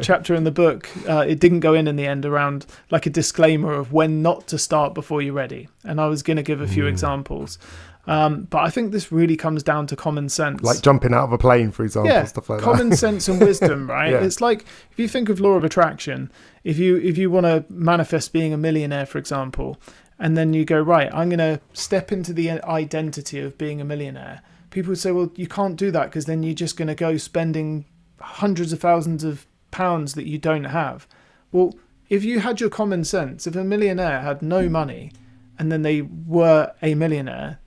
chapter in the book, it didn't go in the end, around like a disclaimer of when not to start before you're ready, and I was going to give a few examples. But I think this really comes down to common sense. Like jumping out of a plane, for example, stuff like that. Common sense and wisdom, right? Yeah. It's like, if you think of law of attraction, if you want to manifest being a millionaire, for example, and then you go, right, I'm going to step into the identity of being a millionaire. People would say, well, you can't do that, because then you're just going to go spending hundreds of thousands of pounds that you don't have. Well, if you had your common sense, if a millionaire had no money and then they were a millionaire,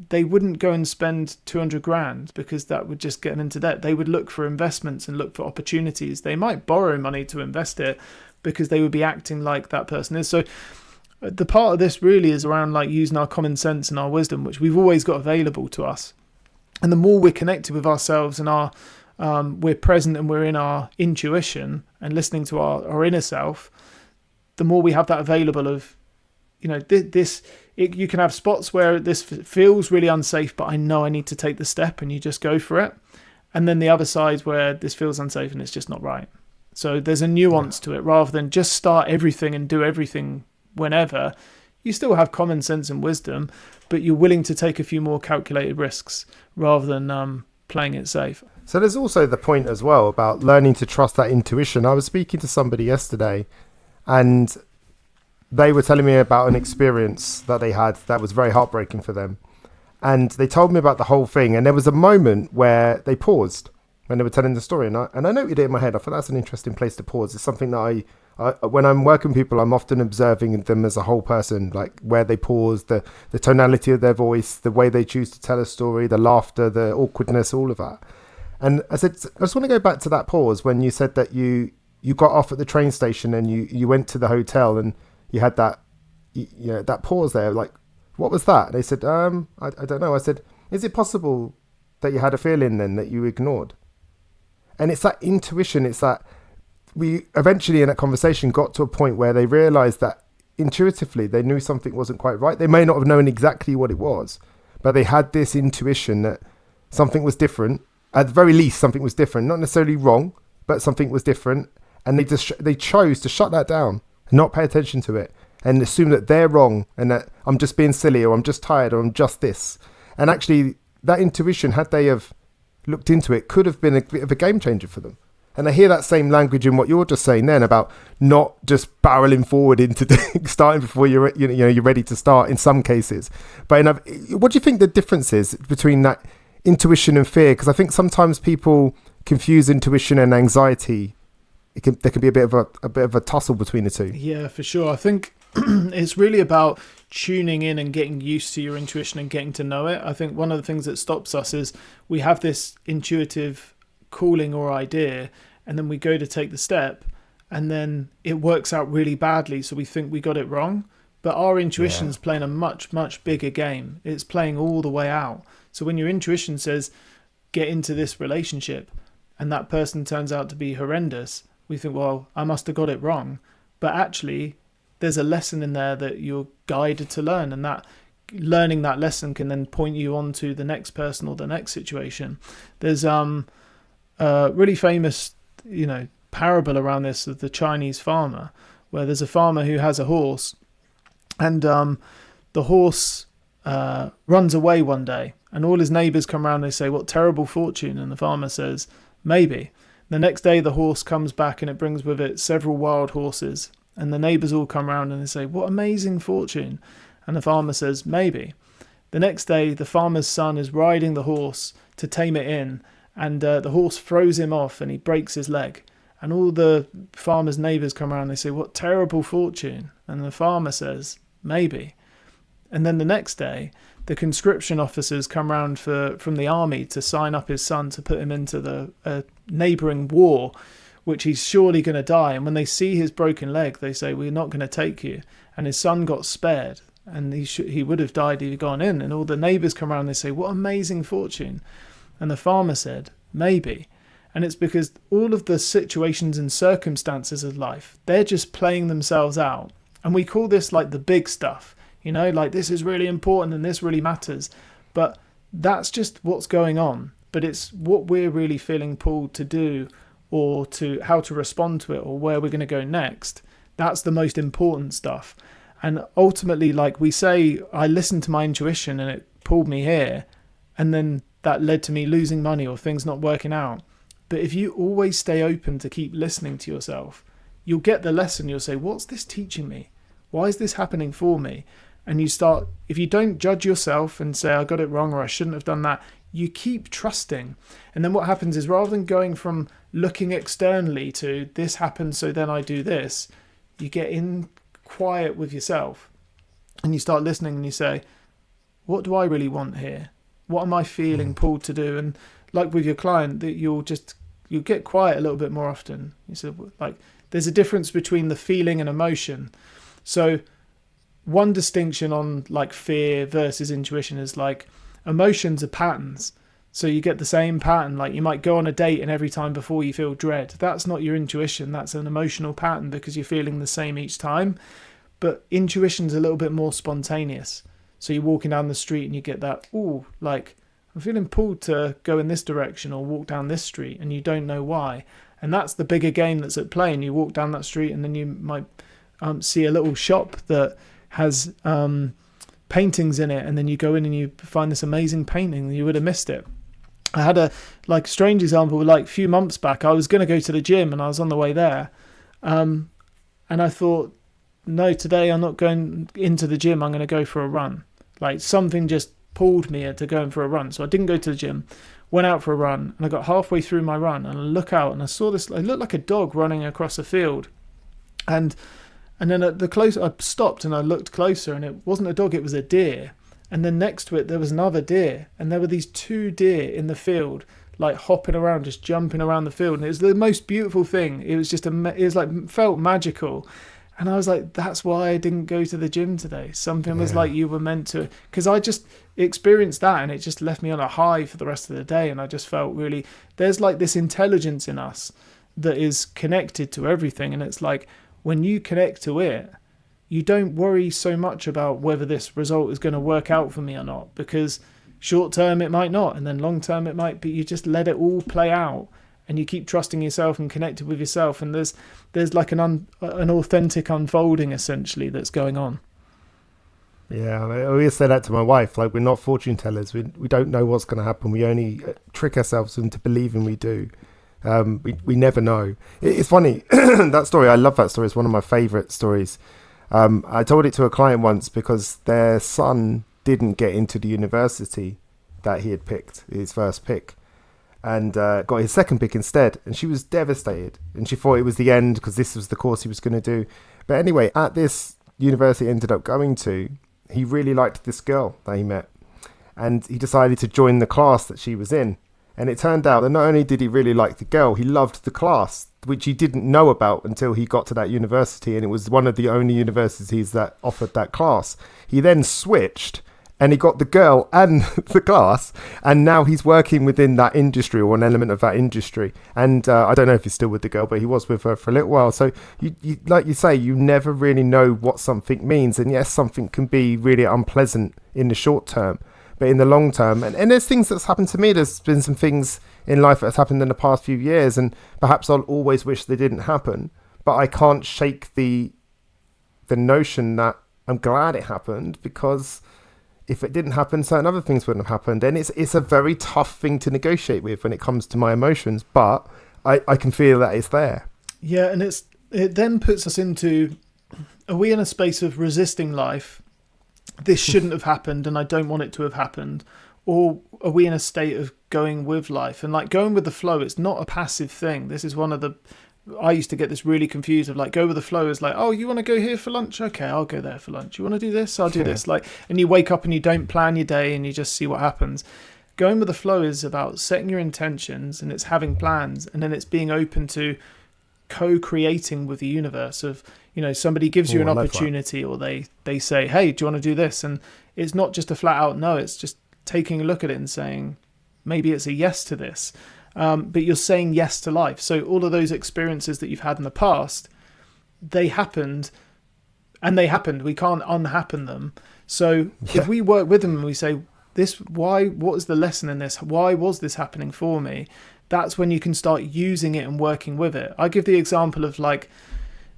they wouldn't go and spend 200 grand, because that would just get them into debt. They would look for investments and look for opportunities. They might borrow money to invest it, because they would be acting like that person is. So the part of this really is around like using our common sense and our wisdom, which we've always got available to us. And the more we're connected with ourselves and we're present and we're in our intuition and listening to our inner self, the more we have that available of, you can have spots where this feels really unsafe, but I know I need to take the step, and you just go for it. And then the other side where this feels unsafe and it's just not right. So there's a nuance to it, rather than just start everything and do everything whenever. You still have common sense and wisdom, but you're willing to take a few more calculated risks rather than playing it safe. So there's also the point as well about learning to trust that intuition. I was speaking to somebody yesterday, and they were telling me about an experience that they had that was very heartbreaking for them. And they told me about the whole thing. And there was a moment where they paused. when they were telling the story, and I noted it in my head. I thought that's an interesting place to pause. It's something that I when I'm working with people, I'm often observing them as a whole person, like where they pause, the tonality of their voice, the way they choose to tell a story, the laughter, the awkwardness, all of that. And I said, I just want to go back to that pause when you said that you got off at the train station and you went to the hotel and you had that that pause there. Like, what was that? They said, I don't know. I said, is it possible that you had a feeling then that you ignored? And it's that intuition. It's that we eventually in that conversation got to a point where they realized that intuitively they knew something wasn't quite right. They may not have known exactly what it was, but they had this intuition that something was different. At the very least, something was different. Not necessarily wrong, but something was different. And they chose to shut that down, not pay attention to it, and assume that they're wrong and that I'm just being silly or I'm just tired or I'm just this. And actually, that intuition, had they have looked into it, could have been a bit of a game changer for them. And I hear that same language in what you're just saying then about not just barreling forward into starting before you're ready to start in some cases. But what do you think the difference is between that intuition and fear? Because I think sometimes people confuse intuition and anxiety. There can be a bit of a tussle between the two. Yeah, for sure. I think it's really about tuning in and getting used to your intuition and getting to know it. I think one of the things that stops us is we have this intuitive calling or idea, and then we go to take the step and then it works out really badly, so we think we got it wrong. But our intuition is playing a much, much bigger game. It's playing all the way out. So when your intuition says, get into this relationship, and that person turns out to be horrendous, we think, well, I must have got it wrong. But actually, there's a lesson in there that you're guided to learn, and that learning that lesson can then point you on to the next person or the next situation. There's a really famous, parable around this of the Chinese farmer, where there's a farmer who has a horse, and the horse runs away one day, and all his neighbours come around and they say, what terrible fortune. And the farmer says, maybe. The next day the horse comes back and it brings with it several wild horses, and the neighbours all come around and they say, what amazing fortune. And the farmer says, maybe. The next day the farmer's son is riding the horse to tame it in, and the horse throws him off and he breaks his leg. And all the farmer's neighbours come around and they say, what terrible fortune. And the farmer says, maybe. And then the next day, the conscription officers come round from the army to sign up his son to put him into the neighbouring war, which he's surely going to die. And when they see his broken leg, they say, we're not going to take you. And his son got spared, and he would have died if he'd gone in. And all the neighbours come around and they say, what amazing fortune. And the farmer said, maybe. And it's because all of the situations and circumstances of life, they're just playing themselves out. And we call this like the big stuff. Like this is really important and this really matters. But that's just what's going on. But it's what we're really feeling pulled to do, or to how to respond to it, or where we're going to go next. That's the most important stuff. And ultimately, like we say, I listened to my intuition and it pulled me here. And then that led to me losing money or things not working out. But if you always stay open to keep listening to yourself, you'll get the lesson. You'll say, what's this teaching me? Why is this happening for me? And you start, if you don't judge yourself and say, I got it wrong or I shouldn't have done that, you keep trusting. And then what happens is, rather than going from looking externally to this happened, so then I do this, you get in quiet with yourself and you start listening and you say, what do I really want here? What am I feeling pulled to do? And like with your client, that you'll get quiet a little bit more often. You said, like, there's a difference between the feeling and emotion. So one distinction on like fear versus intuition is like emotions are patterns. So you get the same pattern. Like you might go on a date and every time before you feel dread. That's not your intuition. That's an emotional pattern because you're feeling the same each time. But intuition's a little bit more spontaneous. So you're walking down the street and you get that, like I'm feeling pulled to go in this direction or walk down this street, and you don't know why. And that's the bigger game that's at play. And you walk down that street and then you might see a little shop that has paintings in it, and then you go in and you find this amazing painting and you would have missed it. I had a strange example, like a few months back. I was going to go to the gym and I was on the way there, and I thought, no, today I'm not going into the gym. I'm going to go for a run. Like something just pulled me into going for a run. So I didn't go to the gym. went out for a run, and I got halfway through my run, and I look out and I saw this. It looked like a dog running across a field, and then at the close, I stopped and I looked closer, and it wasn't a dog, it was a deer. And then next to it there was another deer, and there were these 2 deer in the field, like hopping around, just jumping around the field, and it was the most beautiful thing. It was just it was like, felt magical. And I was like, that's why I didn't go to the gym today. Something was like you were meant to, because I just experienced that, and it just left me on a high for the rest of the day. And I just felt really, there's like this intelligence in us that is connected to everything. And it's like, when you connect to it, you don't worry so much about whether this result is going to work out for me or not, because short term it might not, and then long term it might be. You just let it all play out, and you keep trusting yourself and connected with yourself, and there's like an authentic unfolding essentially that's going on. Yeah, I always say that to my wife. Like, we're not fortune tellers. We don't know what's going to happen. We only trick ourselves into believing we do. We never know. It's funny, that story, I love that story. It's one of my favourite stories. I told it to a client once because their son didn't get into the university that he had picked, his first pick, and got his second pick instead. And she was devastated, and she thought it was the end because this was the course he was going to do. But anyway, at this university he ended up going to, he really liked this girl that he met, and he decided to join the class that she was in. And it turned out that not only did he really like the girl, he loved the class, which he didn't know about until he got to that university. And it was one of the only universities that offered that class. He then switched, and he got the girl and the class. And now he's working within that industry, or an element of that industry. And I don't know if he's still with the girl, but he was with her for a little while. So you like you say, you never really know what something means. And yes, something can be really unpleasant in the short term, but in the long term, and there's things that's happened to me. There's been some things in life that's happened in the past few years, and perhaps I'll always wish they didn't happen. But I can't shake the notion that I'm glad it happened, because if it didn't happen, certain other things wouldn't have happened. And it's a very tough thing to negotiate with when it comes to my emotions, but I can feel that it's there. Yeah, and it then puts us into, are we in a space of resisting life? This shouldn't have happened, and I don't want it to have happened. Or are we in a state of going with life? And like going with the flow, it's not a passive thing. This is one of the, I used to get this really confused of like, go with the flow is like, oh, you want to go here for lunch? Okay, I'll go there for lunch. You want to do this? I'll do this. Like, and you wake up and you don't plan your day and you just see what happens. Going with the flow is about setting your intentions, and it's having plans, and then it's being open to co-creating with the universe of, you know, somebody gives you an opportunity, or they say, hey, do you want to do this? And it's not just a flat out no, it's just taking a look at it and saying, maybe it's a yes to this. But you're saying yes to life. So all of those experiences that you've had in the past, they happened, and they happened. We can't unhappen them. So if we work with them and we say, what is the lesson in this? Why was this happening for me? That's when you can start using it and working with it. I give the example of like,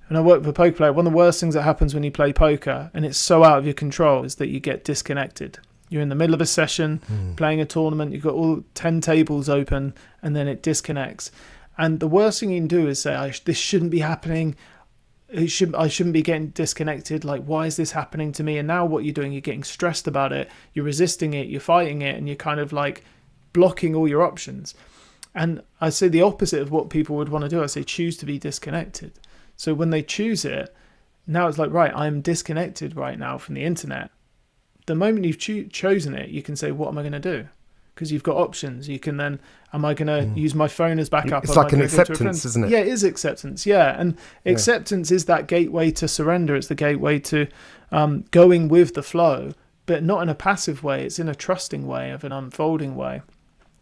when I work with a poker player, one of the worst things that happens when you play poker and it's so out of your control is that you get disconnected. You're in the middle of a session, playing a tournament, you've got all 10 tables open, and then it disconnects. And the worst thing you can do is say, this shouldn't be happening. I shouldn't be getting disconnected. Like, why is this happening to me? And now what you're doing, you're getting stressed about it. You're resisting it. You're fighting it. And you're kind of like blocking all your options. And I say the opposite of what people would want to do. I say choose to be disconnected. So when they choose it, now it's like, right, I'm disconnected right now from the internet. The moment you've chosen it, you can say, what am I going to do? Because you've got options. You can then, am I going to use my phone as backup? It's like an acceptance, isn't it? Yeah, it is acceptance. Yeah. And acceptance is that gateway to surrender. It's the gateway to going with the flow, but not in a passive way. It's in a trusting way, of an unfolding way.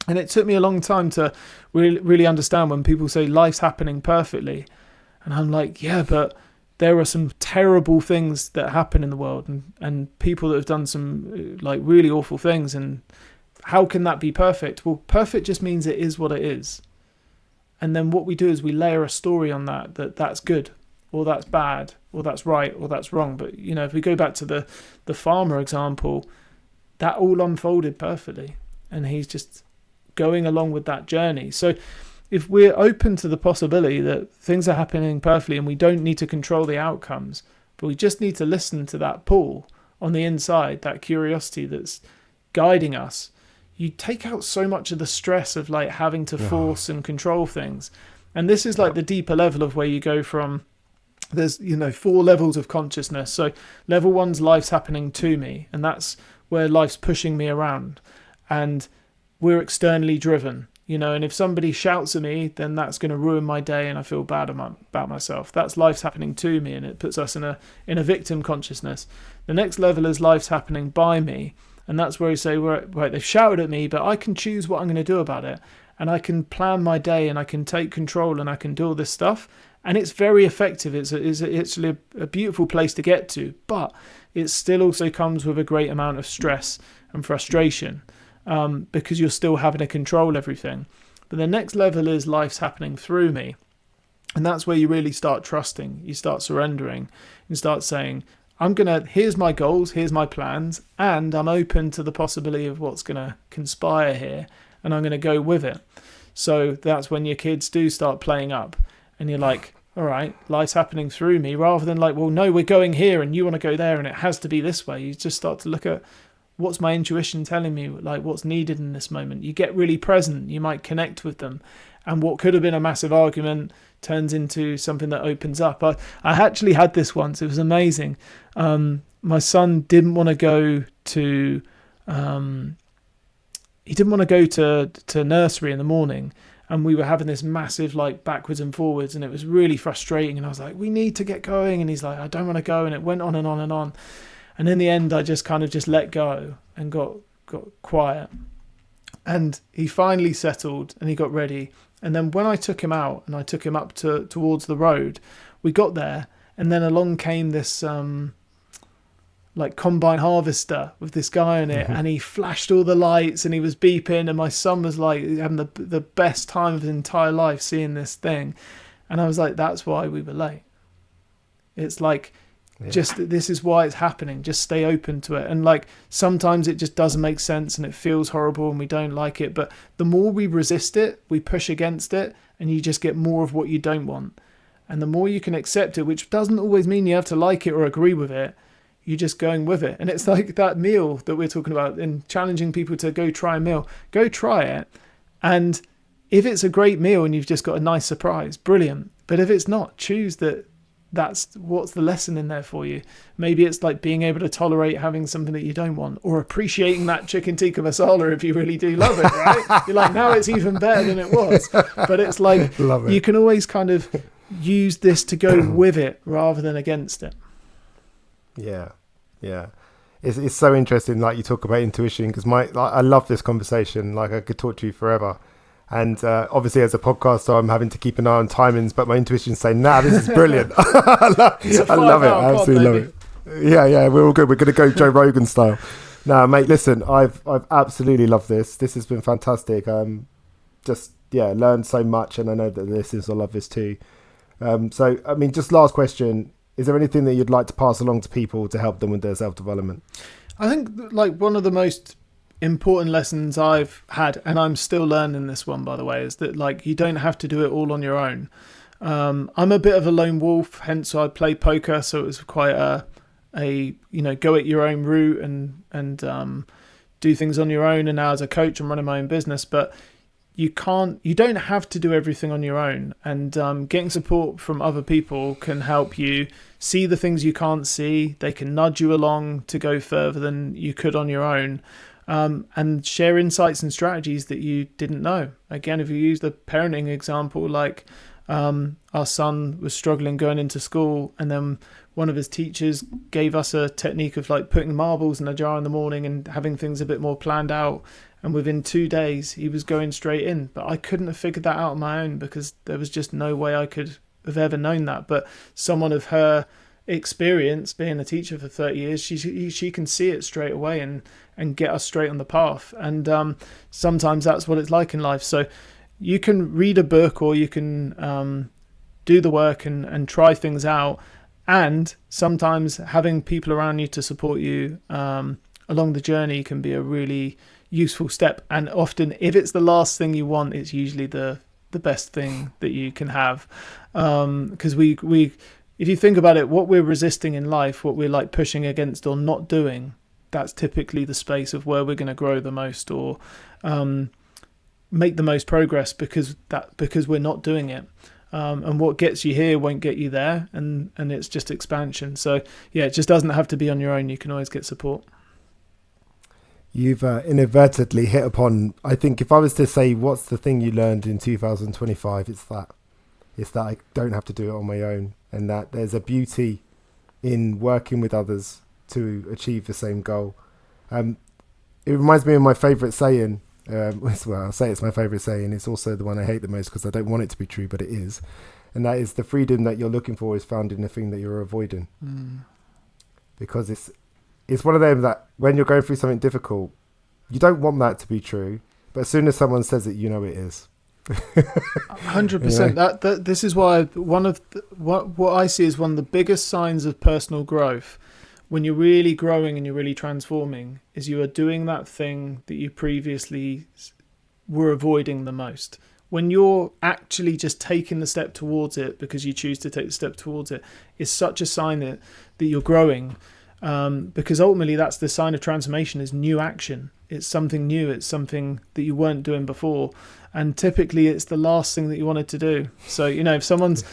And it took me a long time to really understand when people say life's happening perfectly. And I'm like, yeah, but there are some terrible things that happen in the world, and people that have done some like really awful things. And how can that be perfect? Well, perfect just means it is what it is. And then what we do is we layer a story on that's good, or that's bad, or that's right, or that's wrong. But, you know, if we go back to the farmer example, that all unfolded perfectly. And he's just going along with that journey. So if we're open to the possibility that things are happening perfectly and we don't need to control the outcomes, but we just need to listen to that pull on the inside, that curiosity that's guiding us, you take out so much of the stress of like having to force and control things. And this is like the deeper level of where you go from, there's 4 levels of consciousness. So level 1's life's happening to me, and that's where life's pushing me around, and we're externally driven, and if somebody shouts at me, then that's going to ruin my day and I feel bad about myself. That's life's happening to me, and it puts us in a victim consciousness. The next level is life's happening by me, and that's where you say, right, they've shouted at me, but I can choose what I'm going to do about it, and I can plan my day, and I can take control, and I can do all this stuff. And it's very effective. It's actually a beautiful place to get to, but it still also comes with a great amount of stress and frustration, because you're still having to control everything. But the next level is life's happening through me. And that's where you really start trusting. You start surrendering and start saying, here's my goals, here's my plans, and I'm open to the possibility of what's going to conspire here, and I'm going to go with it. So that's when your kids do start playing up. And you're like, all right, life's happening through me, rather than like, well, no, we're going here and you want to go there and it has to be this way. You just start to look at what's my intuition telling me, like what's needed in this moment. You get really present. You might connect with them. And what could have been a massive argument turns into something that opens up. I actually had this once. It was amazing. My son didn't want to go to nursery in the morning. And we were having this massive like backwards and forwards, and it was really frustrating. And I was like, we need to get going. And he's like, I don't want to go. And it went on and on and on. And in the end, I just kind of just let go and got quiet. And he finally settled and he got ready. And then when I took him out and I took him up towards the road, we got there. And then along came this like combine harvester with this guy on it, and he flashed all the lights and he was beeping, and my son was like having the best time of his entire life seeing this thing. And I was like, that's why we were late. It's like, just this is why it's happening. Just stay open to it. And like sometimes it just doesn't make sense and it feels horrible and we don't like it, but the more we resist it, we push against it, and you just get more of what you don't want. And the more you can accept it, which doesn't always mean you have to like it or agree with it, you're just going with it. And it's like that meal that we're talking about and challenging people to go try a meal. Go try it. And if it's a great meal and you've just got a nice surprise, brilliant. But if it's not, choose that's what's the lesson in there for you. Maybe it's like being able to tolerate having something that you don't want, or appreciating that chicken tikka masala if you really do love it, right? You're like, now it's even better than it was. But it's like, you can always kind of use this to go with it rather than against it. Yeah. It's so interesting, like you talk about intuition, because I love this conversation. Like I could talk to you forever. And obviously as a podcaster, I'm having to keep an eye on timings, but my intuition's saying, nah, this is brilliant. I love it. I absolutely love it. Yeah, we're all good. We're going to go Joe Rogan style. Nah, mate, listen, I've absolutely loved this. This has been fantastic. Learned so much, and I know that the listeners will love this too. So, I mean, just last question. Is there anything that you'd like to pass along to people to help them with their self-development? I think like one of the most important lessons I've had, and I'm still learning this one, by the way, is that like you don't have to do it all on your own. I'm a bit of a lone wolf, hence I play poker, so it was quite a go at your own route and do things on your own. And now as a coach, I'm running my own business, but you don't have to do everything on your own, and getting support from other people can help you see the things you can't see. They can nudge you along to go further than you could on your own, and share insights and strategies that you didn't know. Again, if you use the parenting example, like our son was struggling going into school, and then one of his teachers gave us a technique of like putting marbles in a jar in the morning and having things a bit more planned out. And within 2 days, he was going straight in. But I couldn't have figured that out on my own, because there was just no way I could have ever known that. But someone of her experience, being a teacher for 30 years, she can see it straight away and get us straight on the path. And sometimes that's what it's like in life. So you can read a book, or you can do the work and try things out. And sometimes having people around you to support you along the journey can be a really useful step. And often, if it's the last thing you want, it's usually the best thing that you can have, because we if you think about it, what we're resisting in life, what we're like pushing against or not doing, that's typically the space of where we're going to grow the most, or make the most progress, because we're not doing it. And what gets you here won't get you there, and it's just expansion. So yeah, it just doesn't have to be on your own. You can always get support. You've inadvertently hit upon, I think if I was to say what's the thing you learned in 2025, it's that I don't have to do it on my own, and that there's a beauty in working with others to achieve the same goal. It reminds me of my favourite saying. Well, I'll say it's my favourite saying. It's also the one I hate the most because I don't want it to be true, but it is. And that is, the freedom that you're looking for is found in the thing that you're avoiding. Because it's one of them that when you're going through something difficult, you don't want that to be true, but as soon as someone says it, you know it is. 100%. That this is why what I see is one of the biggest signs of personal growth, when you're really growing and you're really transforming, is you are doing that thing that you previously were avoiding the most. When you're actually just taking the step towards it because you choose to take the step towards it, is such a sign that you're growing. Because ultimately that's the sign of transformation, is new action. It's something new. It's something that you weren't doing before. And typically it's the last thing that you wanted to do. So, if someone's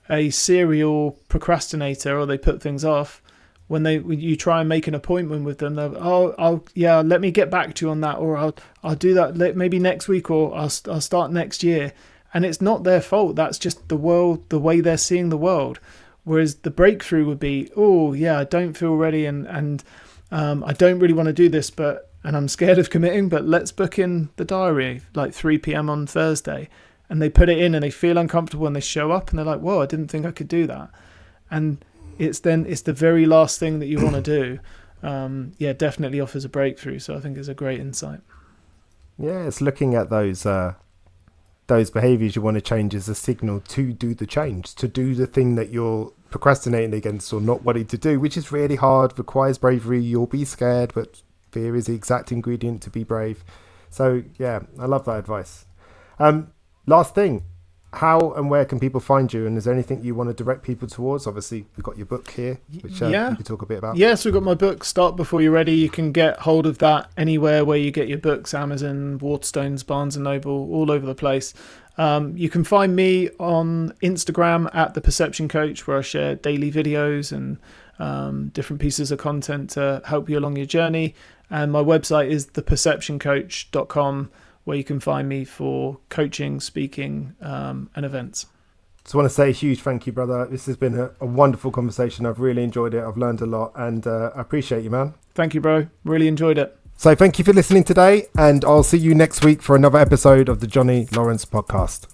a serial procrastinator, or they put things off, when you try and make an appointment with them, they'll, let me get back to you on that, or I'll do that maybe next week, or I'll start next year. And it's not their fault. That's just the world, the way they're seeing the world. Whereas the breakthrough would be, I don't feel ready, and I don't really want to do this, and I'm scared of committing, but let's book in the diary like 3 p.m. on Thursday. And they put it in and they feel uncomfortable, and they show up and they're like, whoa, I didn't think I could do that. And it's the very last thing that you want to do. Definitely offers a breakthrough. So I think it's a great insight. Yeah, it's looking at those behaviors you want to change as a signal to do the change, to do the thing that you're procrastinating against or not wanting to do, which is really hard, requires bravery. You'll be scared, but fear is the exact ingredient to be brave. So yeah, I love that advice. Last thing, how and where can people find you, and is there anything you want to direct people towards? Obviously we've got your book here, which you could talk a bit about. Yes, we've got my book, Start Before You're Ready. You can get hold of that anywhere where you get your books, Amazon, Waterstones, Barnes & Noble, all over the place. You can find me on Instagram at The Perception Coach, where I share daily videos and different pieces of content to help you along your journey. And my website is theperceptioncoach.com, where you can find me for coaching, speaking, and events. Just want to say a huge thank you, brother. This has been a wonderful conversation. I've really enjoyed it. I've learned a lot, and I appreciate you, man. Thank you, bro. Really enjoyed it. So thank you for listening today, and I'll see you next week for another episode of the Johnny Lawrence Podcast.